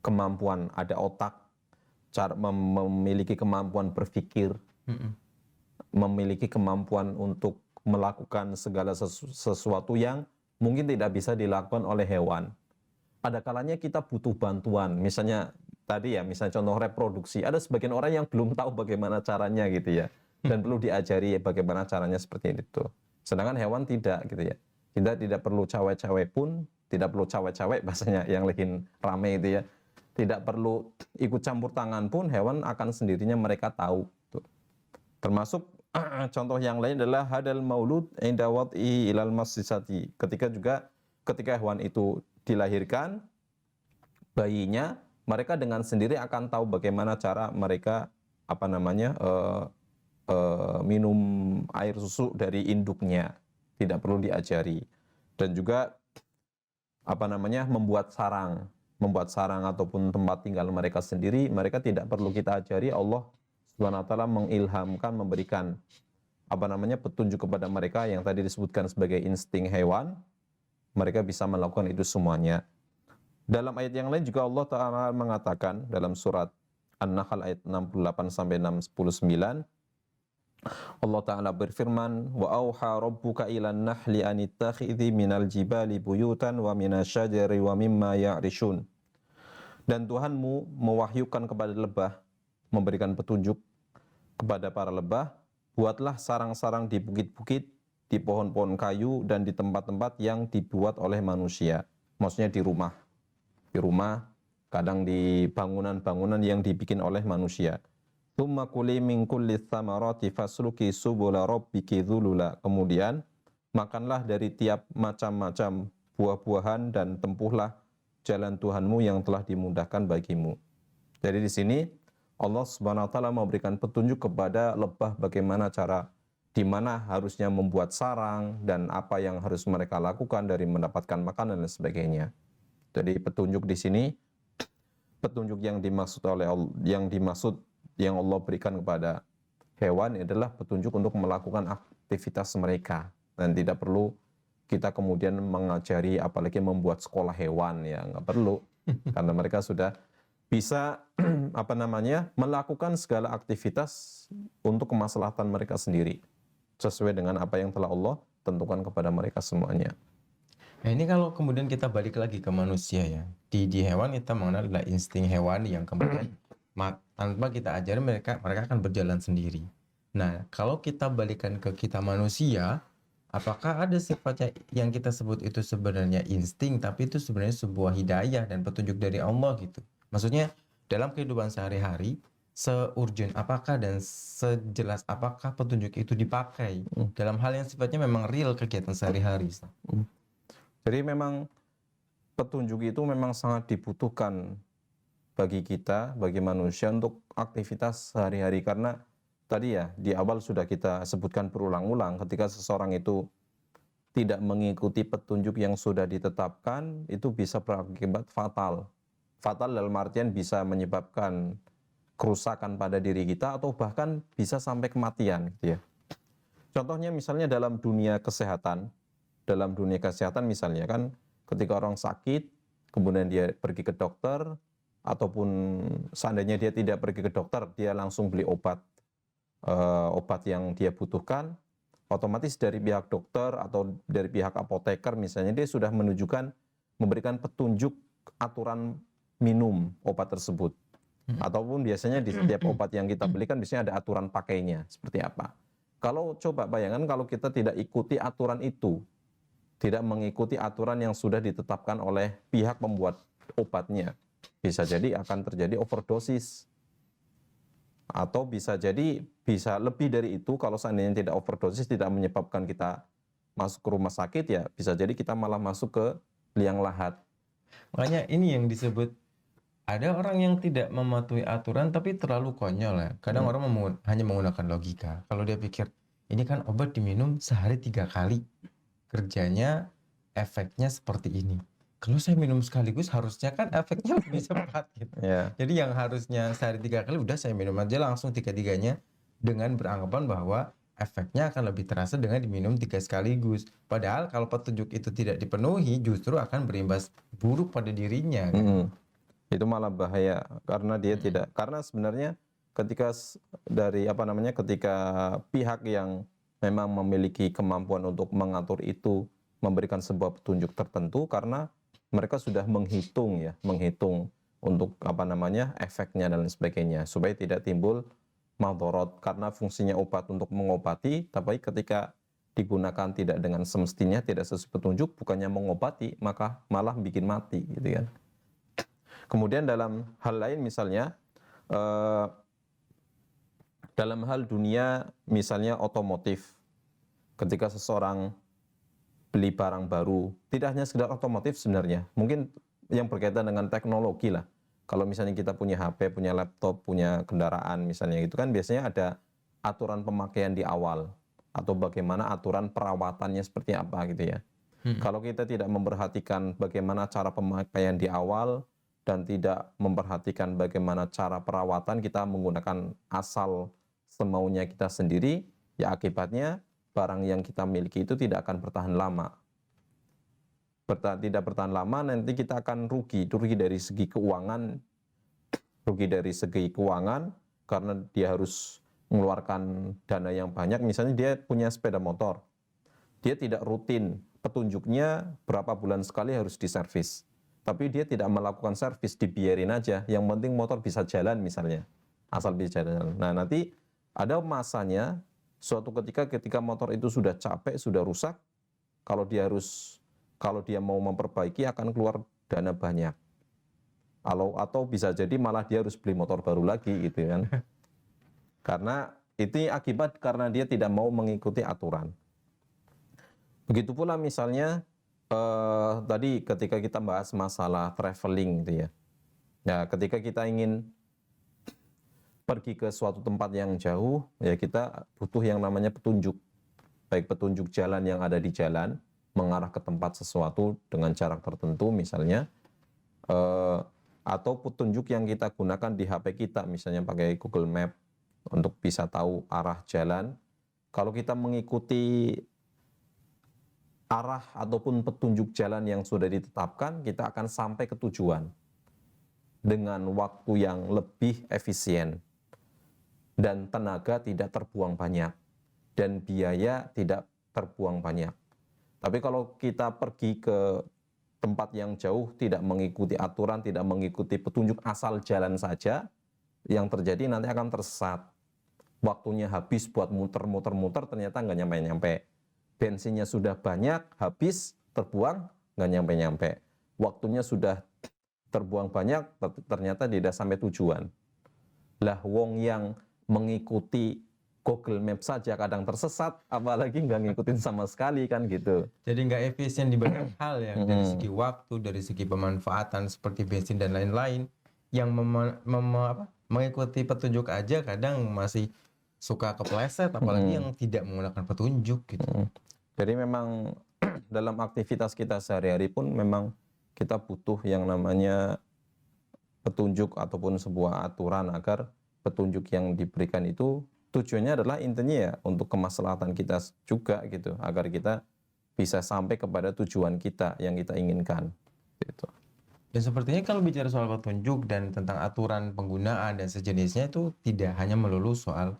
kemampuan, ada otak, memiliki kemampuan berpikir, memiliki kemampuan untuk melakukan segala sesuatu yang mungkin tidak bisa dilakukan oleh hewan. Ada kalanya kita butuh bantuan, misalnya tadi ya, misalnya contoh reproduksi, ada sebagian orang yang belum tahu bagaimana caranya gitu ya, dan perlu diajari bagaimana caranya seperti itu. Sedangkan hewan tidak gitu ya. Kita tidak perlu cawe-cawe pun, tidak perlu cawe-cawe bahasanya yang lagi rame itu ya. Tidak perlu ikut campur tangan pun, hewan akan sendirinya mereka tahu. Termasuk contoh yang lain adalah hadal maulud inda wad'i ilal masjisati. Ketika hewan itu dilahirkan, bayinya, mereka dengan sendiri akan tahu bagaimana cara mereka minum air susu dari induknya, tidak perlu diajari. Dan juga membuat sarang ataupun tempat tinggal mereka sendiri, mereka tidak perlu kita ajari. Allah Subhanahu wa taala mengilhamkan, memberikan petunjuk kepada mereka yang tadi disebutkan sebagai insting hewan. Mereka bisa melakukan itu semuanya. Dalam ayat yang lain juga Allah Ta'ala mengatakan dalam surat An-Nahl ayat 68 sampai 69, Allah Ta'ala berfirman, wa auha rabbuka ilan nahli anittakhidhi minal jibali buyutan wa minasyajari wa mimma ya'rishun. Dan Tuhanmu mewahyukan kepada lebah, memberikan petunjuk kepada para lebah, buatlah sarang-sarang di bukit-bukit, di pohon-pohon kayu, dan di tempat-tempat yang dibuat oleh manusia. Maksudnya di rumah, kadang di bangunan-bangunan yang dibikin oleh manusia. Tsumma kuli min kulli tsamarati fasluki subula rabbiki dzulula. Kemudian makanlah dari tiap macam-macam buah-buahan dan tempuhlah jalan Tuhanmu yang telah dimudahkan bagimu. Jadi di sini Allah Subhanahu wa taala memberikan petunjuk kepada lebah bagaimana cara, di mana harusnya membuat sarang dan apa yang harus mereka lakukan dari mendapatkan makanan dan sebagainya. Jadi petunjuk di sini, petunjuk yang dimaksud yang Allah berikan kepada hewan adalah petunjuk untuk melakukan aktivitas mereka, dan tidak perlu kita kemudian mengajari, apalagi membuat sekolah hewan, ya nggak perlu, karena mereka sudah bisa melakukan segala aktivitas untuk kemaslahatan mereka sendiri sesuai dengan apa yang telah Allah tentukan kepada mereka semuanya. Nah, ini kalau kemudian kita balik lagi ke manusia ya. Di hewan kita mengenal adalah insting hewani yang kemudian tanpa kita ajari mereka akan berjalan sendiri. Nah, kalau kita balikan ke kita manusia, apakah ada sifatnya yang kita sebut itu sebenarnya insting, tapi itu sebenarnya sebuah hidayah dan petunjuk dari Allah gitu. Maksudnya dalam kehidupan sehari-hari, se-urgent apakah dan sejelas apakah petunjuk itu dipakai dalam hal yang sifatnya memang real kegiatan sehari-hari. Jadi memang petunjuk itu memang sangat dibutuhkan bagi kita, bagi manusia untuk aktivitas sehari-hari, karena tadi ya di awal sudah kita sebutkan berulang-ulang, ketika seseorang itu tidak mengikuti petunjuk yang sudah ditetapkan, itu bisa berakibat fatal. Fatal dalam artian bisa menyebabkan kerusakan pada diri kita atau bahkan bisa sampai kematian gitu ya. Contohnya misalnya dalam dunia kesehatan misalnya kan, ketika orang sakit kemudian dia pergi ke dokter, ataupun seandainya dia tidak pergi ke dokter, dia langsung beli obat yang dia butuhkan, otomatis dari pihak dokter atau dari pihak apoteker misalnya dia sudah memberikan petunjuk aturan minum obat tersebut. Ataupun biasanya di setiap obat yang kita belikan biasanya ada aturan pakainya seperti apa. Kalau coba bayangkan kalau kita tidak ikuti aturan itu, tidak mengikuti aturan yang sudah ditetapkan oleh pihak pembuat obatnya, bisa jadi akan terjadi overdosis. Atau bisa jadi bisa lebih dari itu, kalau seandainya tidak overdosis, tidak menyebabkan kita masuk ke rumah sakit, ya bisa jadi kita malah masuk ke liang lahat. Makanya ini yang disebut ada orang yang tidak mematuhi aturan tapi terlalu konyol ya. Kadang orang hanya menggunakan logika. Kalau dia pikir ini kan obat diminum sehari 3 kali, kerjanya efeknya seperti ini. Kalau saya minum sekaligus harusnya kan efeknya lebih cepat gitu. Yeah. Jadi yang harusnya sehari 3 kali udah saya minum aja langsung 3-3-nya dengan beranggapan bahwa efeknya akan lebih terasa dengan diminum 3 sekaligus. Padahal kalau petunjuk itu tidak dipenuhi justru akan berimbas buruk pada dirinya kan. Itu malah bahaya karena dia tidak, karena sebenarnya ketika ketika pihak yang memang memiliki kemampuan untuk mengatur itu memberikan sebuah petunjuk tertentu, karena mereka sudah menghitung untuk efeknya dan lain sebagainya supaya tidak timbul madharat, karena fungsinya obat untuk mengobati, tapi ketika digunakan tidak dengan semestinya, tidak sesuai petunjuk, bukannya mengobati maka malah bikin mati gitu kan. Kemudian dalam hal lain misalnya dalam hal dunia misalnya otomotif, ketika seseorang beli barang baru, tidak hanya sekedar otomotif sebenarnya, mungkin yang berkaitan dengan teknologi lah. Kalau misalnya kita punya HP, punya laptop, punya kendaraan misalnya, itu kan biasanya ada aturan pemakaian di awal, atau bagaimana aturan perawatannya seperti apa gitu ya. Kalau kita tidak memperhatikan bagaimana cara pemakaian di awal, dan tidak memperhatikan bagaimana cara perawatan, kita menggunakan asal semaunya kita sendiri, ya akibatnya barang yang kita miliki itu tidak akan bertahan lama. Tidak bertahan lama, nanti kita akan rugi dari segi keuangan, karena dia harus mengeluarkan dana yang banyak. Misalnya dia punya sepeda motor, dia tidak rutin, petunjuknya berapa bulan sekali harus diservis, tapi dia tidak melakukan servis, dibiarin aja, yang penting motor bisa jalan misalnya, asal bisa jalan. Nah nanti ada masanya, suatu ketika motor itu sudah capek, sudah rusak, kalau dia mau memperbaiki akan keluar dana banyak, atau bisa jadi malah dia harus beli motor baru lagi gitu kan. Karena itu akibat karena dia tidak mau mengikuti aturan. Begitu pula misalnya tadi ketika kita bahas masalah traveling gitu ya. Ya, ketika kita ingin pergi ke suatu tempat yang jauh, ya kita butuh yang namanya petunjuk. Baik petunjuk jalan yang ada di jalan, mengarah ke tempat sesuatu dengan jarak tertentu misalnya, atau petunjuk yang kita gunakan di HP kita, misalnya pakai Google Map untuk bisa tahu arah jalan. Kalau kita mengikuti arah ataupun petunjuk jalan yang sudah ditetapkan, kita akan sampai ke tujuan dengan waktu yang lebih efisien dan tenaga tidak terbuang banyak dan biaya tidak terbuang banyak. Tapi kalau kita pergi ke tempat yang jauh, tidak mengikuti aturan, tidak mengikuti petunjuk, asal jalan saja, yang terjadi nanti akan tersesat. Waktunya habis buat muter-muter-muter, ternyata nggak nyampe-nyampe. Bensinnya sudah banyak, habis, terbuang, nggak nyampe-nyampe. Waktunya sudah terbuang banyak, ternyata tidak sampai tujuan. Lah wong yang mengikuti Google Maps saja kadang tersesat, apalagi nggak ngikutin sama sekali kan gitu. Jadi nggak efisien di banyak hal ya, dari segi waktu, dari segi pemanfaatan seperti bensin dan lain-lain. Yang mengikuti petunjuk aja kadang masih suka kepleset, apalagi yang tidak menggunakan petunjuk gitu. Jadi memang dalam aktivitas kita sehari-hari pun memang kita butuh yang namanya petunjuk ataupun sebuah aturan agar petunjuk yang diberikan itu tujuannya adalah intinya ya untuk kemaslahatan kita juga gitu, agar kita bisa sampai kepada tujuan kita yang kita inginkan gitu. Dan sepertinya kalau bicara soal petunjuk dan tentang aturan penggunaan dan sejenisnya itu tidak hanya melulu soal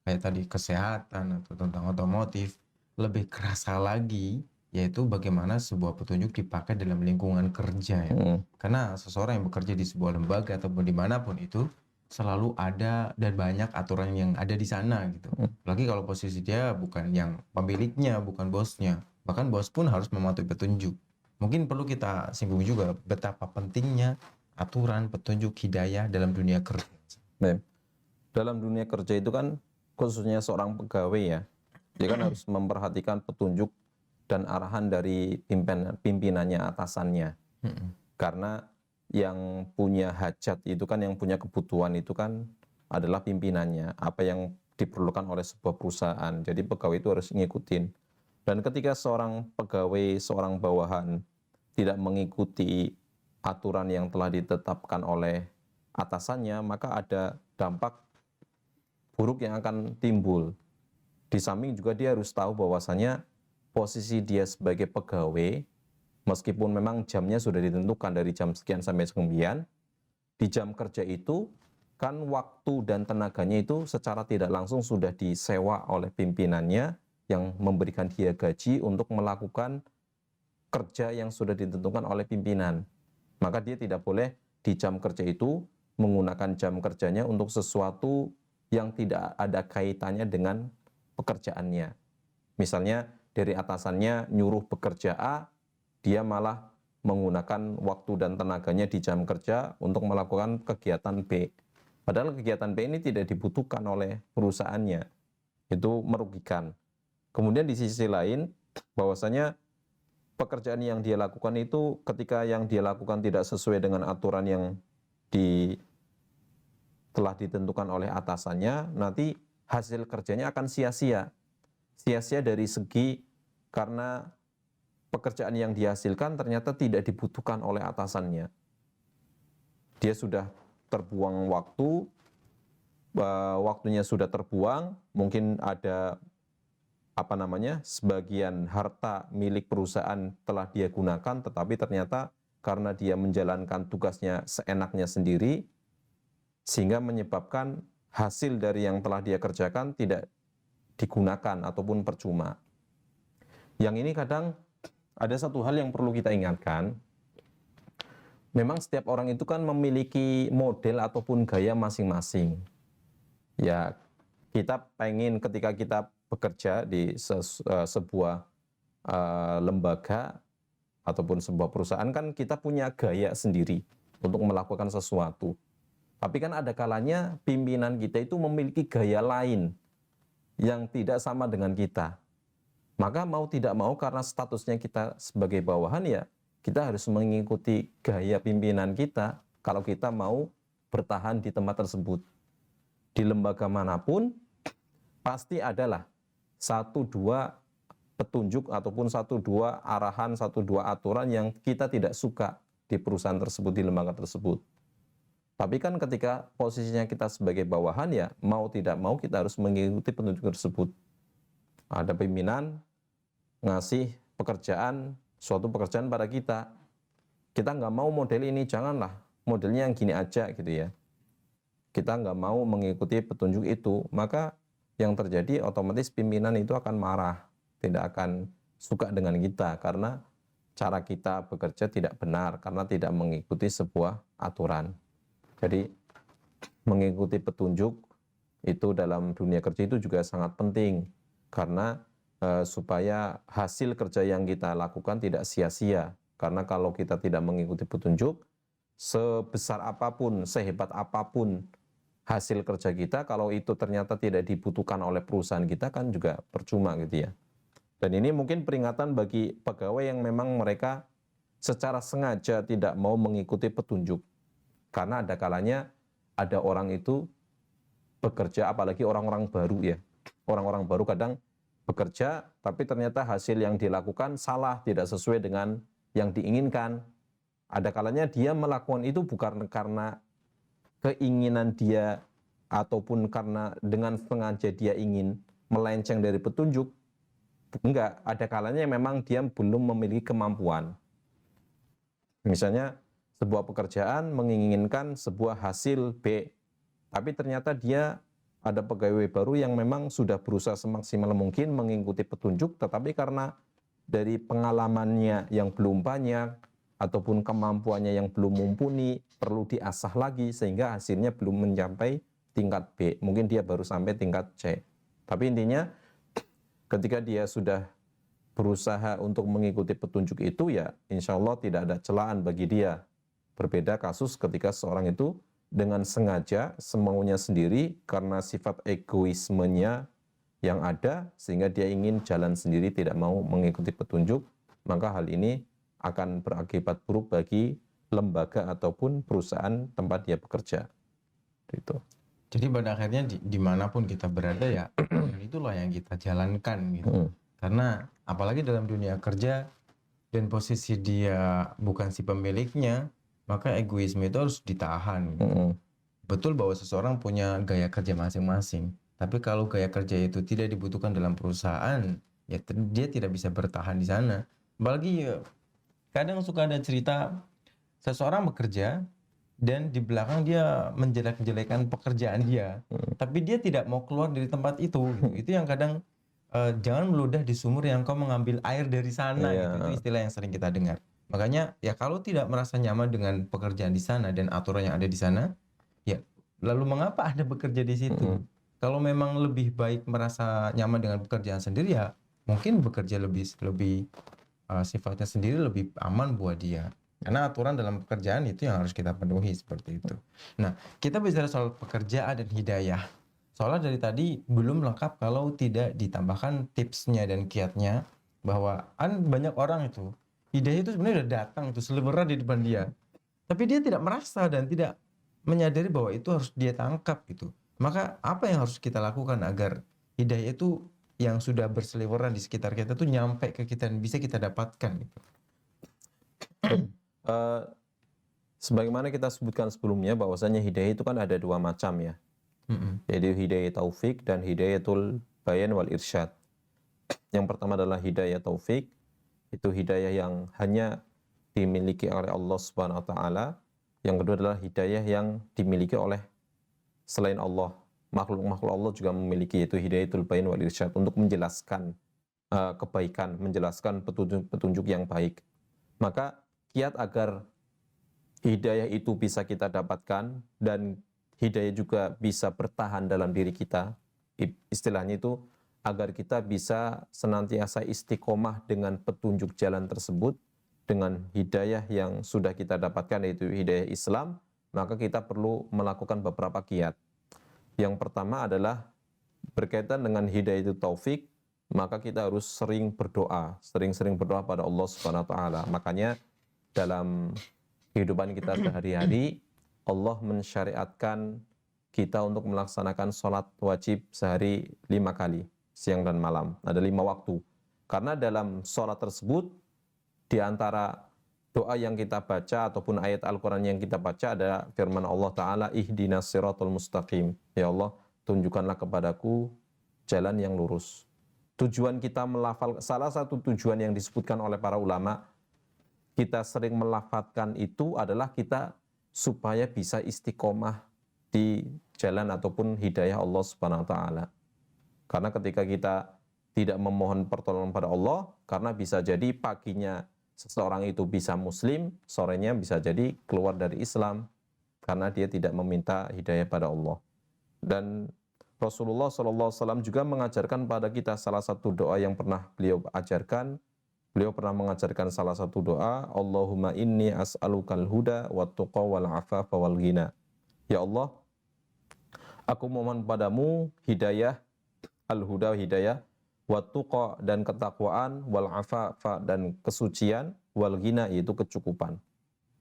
kayak tadi kesehatan atau tentang otomotif, lebih kerasa lagi yaitu bagaimana sebuah petunjuk dipakai dalam lingkungan kerja ya. Karena seseorang yang bekerja di sebuah lembaga ataupun dimanapun itu selalu ada dan banyak aturan yang ada di sana gitu. Apalagi kalau posisi dia bukan yang pemiliknya, bukan bosnya. Bahkan bos pun harus mematuhi petunjuk. Mungkin perlu kita singgung juga betapa pentingnya aturan, petunjuk, hidayah dalam dunia kerja. Dalam dunia kerja itu kan khususnya seorang pegawai ya, dia kan harus memperhatikan petunjuk dan arahan dari pimpinannya, atasannya. Karena yang punya hajat itu kan, yang punya kebutuhan itu kan adalah pimpinannya, apa yang diperlukan oleh sebuah perusahaan. Jadi pegawai itu harus ngikutin. Dan ketika seorang pegawai, seorang bawahan tidak mengikuti aturan yang telah ditetapkan oleh atasannya, maka ada dampak buruk yang akan timbul. Di samping juga dia harus tahu bahwasanya posisi dia sebagai pegawai, meskipun memang jamnya sudah ditentukan dari jam sekian sampai sekian, di jam kerja itu kan waktu dan tenaganya itu secara tidak langsung sudah disewa oleh pimpinannya yang memberikan dia gaji untuk melakukan kerja yang sudah ditentukan oleh pimpinan. Maka dia tidak boleh di jam kerja itu menggunakan jam kerjanya untuk sesuatu yang tidak ada kaitannya dengan pekerjaannya. Misalnya dari atasannya nyuruh bekerja A, dia malah menggunakan waktu dan tenaganya di jam kerja untuk melakukan kegiatan B. Padahal kegiatan B ini tidak dibutuhkan oleh perusahaannya. Itu merugikan. Kemudian di sisi lain, bahwasanya pekerjaan yang dia lakukan itu ketika yang dia lakukan tidak sesuai dengan aturan yang telah ditentukan oleh atasannya, nanti hasil kerjanya akan sia-sia. Sia-sia dari segi karena pekerjaan yang dihasilkan ternyata tidak dibutuhkan oleh atasannya. Dia sudah terbuang waktu, waktunya sudah terbuang, mungkin ada sebagian harta milik perusahaan telah dia gunakan, tetapi ternyata karena dia menjalankan tugasnya seenaknya sendiri, sehingga menyebabkan hasil dari yang telah dia kerjakan tidak digunakan ataupun percuma. Yang ini kadang ada satu hal yang perlu kita ingatkan. Memang setiap orang itu kan memiliki model ataupun gaya masing-masing. Ya, kita pengen ketika kita bekerja di sebuah lembaga ataupun sebuah perusahaan kan kita punya gaya sendiri untuk melakukan sesuatu. Tapi kan ada kalanya pimpinan kita itu memiliki gaya lain yang tidak sama dengan kita. Maka mau tidak mau karena statusnya kita sebagai bawahan ya kita harus mengikuti gaya pimpinan kita kalau kita mau bertahan di tempat tersebut. Di lembaga manapun pasti adalah 1-2 petunjuk ataupun 1-2 arahan, 1-2 aturan yang kita tidak suka di perusahaan tersebut, di lembaga tersebut. Tapi kan ketika posisinya kita sebagai bawahan, ya mau tidak mau kita harus mengikuti petunjuk tersebut. Ada pimpinan ngasih pekerjaan, suatu pekerjaan pada kita. Kita nggak mau model ini, janganlah modelnya yang gini aja gitu ya. Kita nggak mau mengikuti petunjuk itu, maka yang terjadi otomatis pimpinan itu akan marah, tidak akan suka dengan kita karena cara kita bekerja tidak benar, karena tidak mengikuti sebuah aturan. Jadi mengikuti petunjuk itu dalam dunia kerja itu juga sangat penting, karena supaya hasil kerja yang kita lakukan tidak sia-sia. Karena kalau kita tidak mengikuti petunjuk, sebesar apapun, sehebat apapun hasil kerja kita, kalau itu ternyata tidak dibutuhkan oleh perusahaan kita, kan juga percuma gitu ya. Dan ini mungkin peringatan bagi pegawai yang memang mereka secara sengaja tidak mau mengikuti petunjuk. Karena ada kalanya ada orang itu bekerja, apalagi orang-orang baru ya. Orang-orang baru kadang bekerja, tapi ternyata hasil yang dilakukan salah, tidak sesuai dengan yang diinginkan. Ada kalanya dia melakukan itu bukan karena keinginan dia ataupun karena dengan sengaja dia ingin melenceng dari petunjuk. Enggak, ada kalanya memang dia belum memiliki kemampuan. Misalnya sebuah pekerjaan menginginkan sebuah hasil B, tapi ternyata dia ada pegawai baru yang memang sudah berusaha semaksimal mungkin mengikuti petunjuk, tetapi karena dari pengalamannya yang belum banyak ataupun kemampuannya yang belum mumpuni, perlu diasah lagi sehingga hasilnya belum mencapai tingkat B. Mungkin dia baru sampai tingkat C. Tapi intinya ketika dia sudah berusaha untuk mengikuti petunjuk itu, ya insya Allah tidak ada celaan bagi dia. Berbeda kasus ketika seorang itu dengan sengaja semaunya sendiri karena sifat egoismenya yang ada sehingga dia ingin jalan sendiri, tidak mau mengikuti petunjuk, maka hal ini akan berakibat buruk bagi lembaga ataupun perusahaan tempat dia bekerja. Gitu. Jadi pada akhirnya dimanapun kita berada ya itulah yang kita jalankan gitu. Karena apalagi dalam dunia kerja dan posisi dia bukan si pemiliknya, maka egoisme itu harus ditahan gitu. Betul bahwa seseorang punya gaya kerja masing-masing, tapi kalau gaya kerja itu tidak dibutuhkan dalam perusahaan, ya dia tidak bisa bertahan di sana. Apalagi kadang suka ada cerita seseorang bekerja dan di belakang dia menjelek-jelekan pekerjaan dia, tapi dia tidak mau keluar dari tempat itu. Gitu. Itu yang kadang jangan meludah di sumur yang kau mengambil air dari sana. Gitu. Itu istilah yang sering kita dengar. Makanya ya kalau tidak merasa nyaman dengan pekerjaan di sana dan aturan yang ada di sana, ya lalu mengapa Anda bekerja di situ? Kalau memang lebih baik merasa nyaman dengan pekerjaan sendiri, ya mungkin bekerja lebih sifatnya sendiri lebih aman buat dia. Karena aturan dalam pekerjaan itu yang harus kita penuhi seperti itu. Nah, kita bicara soal pekerjaan dan hidayah. Soalnya dari tadi belum lengkap kalau tidak ditambahkan tipsnya dan kiatnya, bahwa banyak orang itu hidayah itu sebenarnya udah datang itu seliweran di depan dia. Tapi dia tidak merasa dan tidak menyadari bahwa itu harus dia tangkap gitu. Maka apa yang harus kita lakukan agar hidayah itu yang sudah berseliweran di sekitar kita tuh nyampe ke kita dan bisa kita dapatkan gitu. Sebagaimana kita sebutkan sebelumnya bahwasanya hidayah itu kan ada dua macam ya. Jadi hidayah taufik dan hidayatul bayan wal irsyad. Yang pertama adalah hidayah taufik, itu hidayah yang hanya dimiliki oleh Allah Subhanahu wa taala. Yang kedua adalah hidayah yang dimiliki oleh selain Allah. Makhluk-makhluk Allah juga memiliki, yaitu hidayatul bayan wal irsyad, untuk menjelaskan kebaikan, menjelaskan petunjuk yang baik. Maka kiat agar hidayah itu bisa kita dapatkan dan hidayah juga bisa bertahan dalam diri kita, istilahnya itu agar kita bisa senantiasa istiqomah dengan petunjuk jalan tersebut, dengan hidayah yang sudah kita dapatkan yaitu hidayah Islam, maka kita perlu melakukan beberapa kiat. Yang pertama adalah berkaitan dengan hidayah itu taufik, maka kita harus sering berdoa, sering-sering berdoa pada Allah Subhanahu wa taala. Makanya dalam kehidupan kita sehari-hari, Allah mensyariatkan kita untuk melaksanakan sholat wajib sehari 5 kali, siang dan malam. Ada 5 waktu. Karena dalam sholat tersebut, di antara doa yang kita baca ataupun ayat Al-Quran yang kita baca ada firman Allah Ta'ala, ihdinas siratal mustaqim. Ya Allah, tunjukkanlah kepadaku jalan yang lurus. Tujuan kita melafal, salah satu tujuan yang disebutkan oleh para ulama, kita sering melafalkan itu adalah kita supaya bisa istiqomah di jalan ataupun hidayah Allah Subhanahu wa Ta'ala. Karena ketika kita tidak memohon pertolongan pada Allah, karena bisa jadi paginya seseorang itu bisa muslim, sorenya bisa jadi keluar dari Islam karena dia tidak meminta hidayah pada Allah. Dan Rasulullah SAW juga mengajarkan pada kita salah satu doa yang pernah beliau ajarkan. Beliau pernah mengajarkan salah satu doa, Allahumma inni as'alukal huda wa tuqa wal afafa wal ghina. Ya Allah, aku mohon padamu hidayah, al-huda hidayah, wa tuqa dan ketakwaan, wal afafa dan kesucian, wal ghina yaitu kecukupan.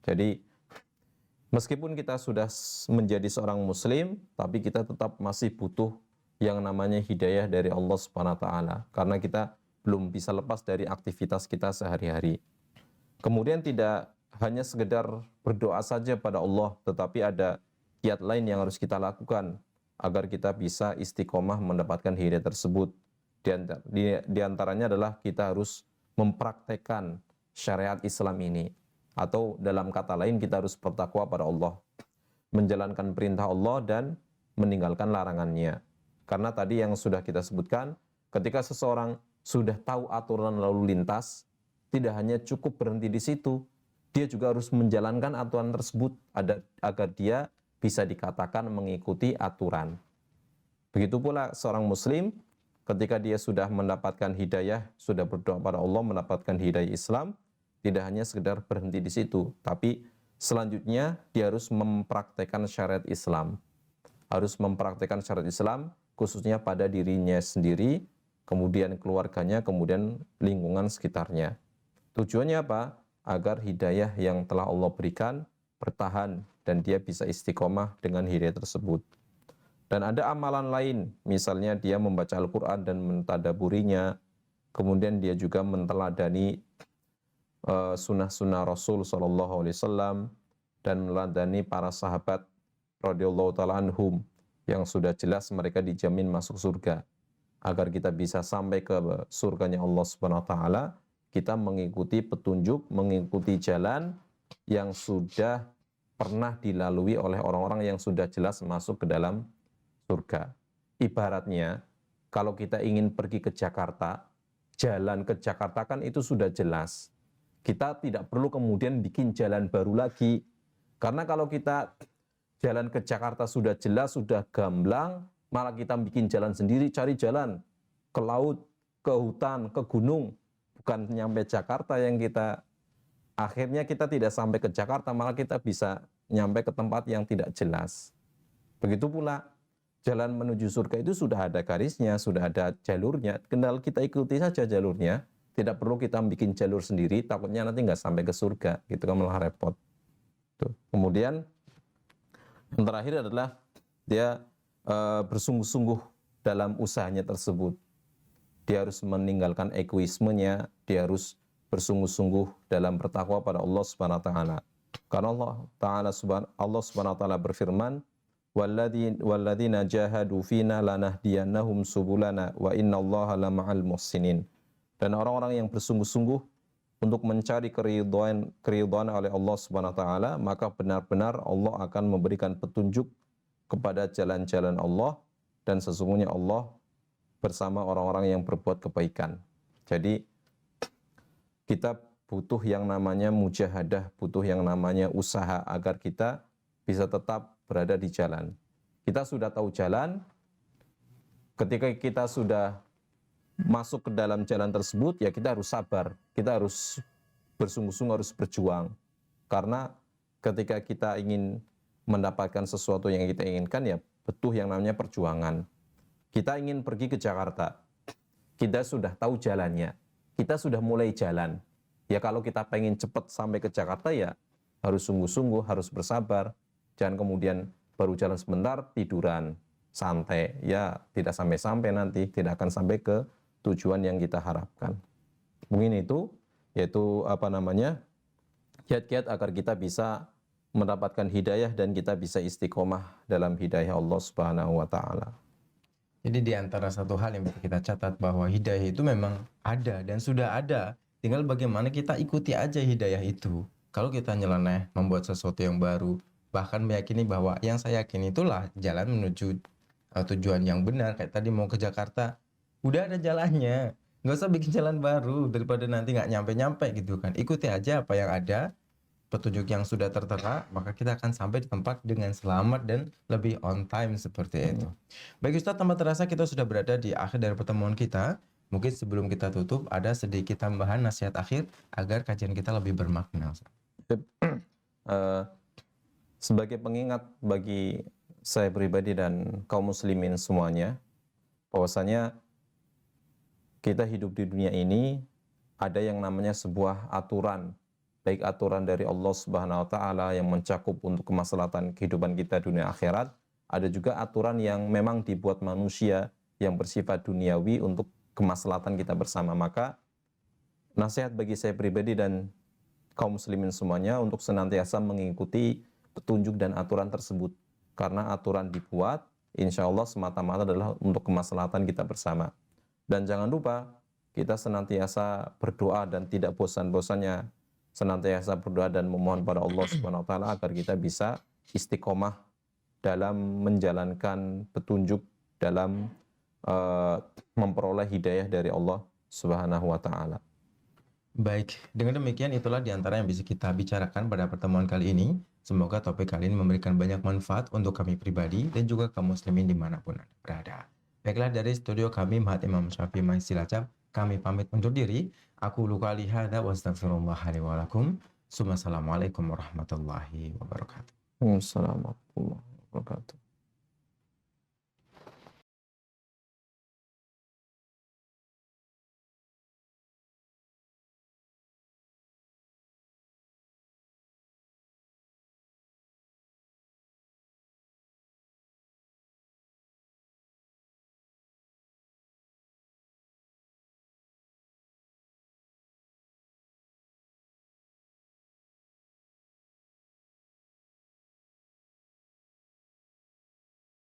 Jadi meskipun kita sudah menjadi seorang muslim, tapi kita tetap masih butuh yang namanya hidayah dari Allah Subhanahu wa Ta'ala, karena kita belum bisa lepas dari aktivitas kita sehari-hari. Kemudian tidak hanya sekedar berdoa saja pada Allah, tetapi ada kiat lain yang harus kita lakukan agar kita bisa istiqomah mendapatkan hidayah tersebut. Di antaranya adalah kita harus mempraktekkan syariat Islam ini, atau dalam kata lain kita harus bertakwa pada Allah, menjalankan perintah Allah dan meninggalkan larangannya. Karena tadi yang sudah kita sebutkan, ketika seseorang sudah tahu aturan lalu lintas, tidak hanya cukup berhenti di situ, dia juga harus menjalankan aturan tersebut agar dia bisa dikatakan mengikuti aturan. Begitu pula seorang muslim, ketika dia sudah mendapatkan hidayah, sudah berdoa pada Allah mendapatkan hidayah Islam, tidak hanya sekedar berhenti di situ, tapi selanjutnya dia harus mempraktekkan syariat Islam. Harus mempraktekkan syariat Islam, khususnya pada dirinya sendiri, kemudian keluarganya, kemudian lingkungan sekitarnya. Tujuannya apa? Agar hidayah yang telah Allah berikan bertahan dan dia bisa istiqomah dengan hidayah tersebut. Dan ada amalan lain, misalnya dia membaca Al-Quran dan mentadaburinya, kemudian dia juga menteladani sunnah-sunnah Rasul SAW dan meneladani para sahabat radhiyallahu ta'ala anhum yang sudah jelas mereka dijamin masuk surga. Agar kita bisa sampai ke surganya Allah Subhanahu wa Ta'ala, kita mengikuti petunjuk, mengikuti jalan yang sudah pernah dilalui oleh orang-orang yang sudah jelas masuk ke dalam surga. Ibaratnya, kalau kita ingin pergi ke Jakarta, jalan ke Jakarta kan itu sudah jelas. Kita tidak perlu kemudian bikin jalan baru lagi. Karena kalau kita jalan ke Jakarta sudah jelas, sudah gamblang, malah kita bikin jalan sendiri, cari jalan ke laut, ke hutan, ke gunung. Bukan nyampe Jakarta yang kita, akhirnya kita tidak sampai ke Jakarta, malah kita bisa nyampe ke tempat yang tidak jelas. Begitu pula, jalan menuju surga itu sudah ada garisnya, sudah ada jalurnya, tinggal kita ikuti saja jalurnya, tidak perlu kita bikin jalur sendiri, takutnya nanti nggak sampai ke surga, gitu kan malah repot. Tuh. Kemudian yang terakhir adalah dia bersungguh-sungguh dalam usahanya tersebut. Dia harus meninggalkan egoismenya, dia harus bersungguh-sungguh dalam bertakwa pada Allah Subhanahu wa Ta'ala. Karena Allah Subhanahu wa Ta'ala berfirman, walladzina jahadu fina lanahdiyannahum subulana wa innallaha lama'al muhsinin. Dan orang-orang yang bersungguh-sungguh untuk mencari keridhaan oleh Allah Subhanahu wa Ta'ala, maka benar-benar Allah akan memberikan petunjuk kepada jalan-jalan Allah, dan sesungguhnya Allah bersama orang-orang yang berbuat kebaikan. Jadi kita butuh yang namanya mujahadah, butuh yang namanya usaha agar kita bisa tetap berada di jalan. Kita sudah tahu jalan, ketika kita sudah masuk ke dalam jalan tersebut, ya kita harus sabar, kita harus bersungguh-sungguh, harus berjuang. Karena ketika kita ingin mendapatkan sesuatu yang kita inginkan, ya butuh yang namanya perjuangan. Kita ingin pergi ke Jakarta, kita sudah tahu jalannya, kita sudah mulai jalan. Ya kalau kita pengen cepat sampai ke Jakarta, ya harus sungguh-sungguh, harus bersabar. Jangan kemudian baru jalan sebentar, tiduran, santai. Ya tidak sampai-sampai nanti, tidak akan sampai ke tujuan yang kita harapkan. Mungkin itu, yaitu kiat-kiat agar kita bisa mendapatkan hidayah dan kita bisa istiqomah dalam hidayah Allah Subhanahu wa taala. Jadi di antara satu hal yang bisa kita catat bahwa hidayah itu memang ada dan sudah ada. Tinggal bagaimana kita ikuti aja hidayah itu. Kalau kita nyeleneh, membuat sesuatu yang baru, bahkan meyakini bahwa yang saya yakin itulah jalan menuju tujuan yang benar. Kayak tadi mau ke Jakarta, udah ada jalannya. Nggak usah bikin jalan baru daripada nanti nggak nyampe-nyampe gitu kan. Ikuti aja apa yang ada, petunjuk yang sudah tertera, maka kita akan sampai di tempat dengan selamat dan lebih on time seperti itu. Baik Ustadz, tanpa terasa kita sudah berada di akhir dari pertemuan kita. Mungkin sebelum kita tutup, ada sedikit tambahan nasihat akhir agar kajian kita lebih bermakna. Sebagai pengingat bagi saya pribadi dan kaum muslimin semuanya, bahwasanya kita hidup di dunia ini ada yang namanya sebuah aturan, baik aturan dari Allah Subhanahu wa taala yang mencakup untuk kemaslahatan kehidupan kita dunia akhirat, ada juga aturan yang memang dibuat manusia yang bersifat duniawi untuk kemaslahatan kita bersama. Maka nasihat bagi saya pribadi dan kaum muslimin semuanya untuk senantiasa mengikuti petunjuk dan aturan tersebut. Karena aturan dibuat, insya Allah semata-mata adalah untuk kemaslahatan kita bersama. Dan jangan lupa, kita senantiasa berdoa dan tidak bosan-bosannya senantiasa berdoa dan memohon pada Allah Subhanahu wa taala agar kita bisa istiqomah dalam menjalankan petunjuk, dalam memperoleh hidayah dari Allah Subhanahu wa taala. Baik, dengan demikian itulah diantara yang bisa kita bicarakan pada pertemuan kali ini. Semoga topik kali ini memberikan banyak manfaat untuk kami pribadi dan juga kaum muslimin dimanapun Anda berada. Baiklah, dari studio kami Mahat Imam Syafi'i Main Cilacap, kami pamit undur diri. Aku luqali hadza wa astaghfirullah li wa lakum. Assalamualaikum warahmatullahi wabarakatuh. Assalamualaikum warahmatullahi wabarakatuh.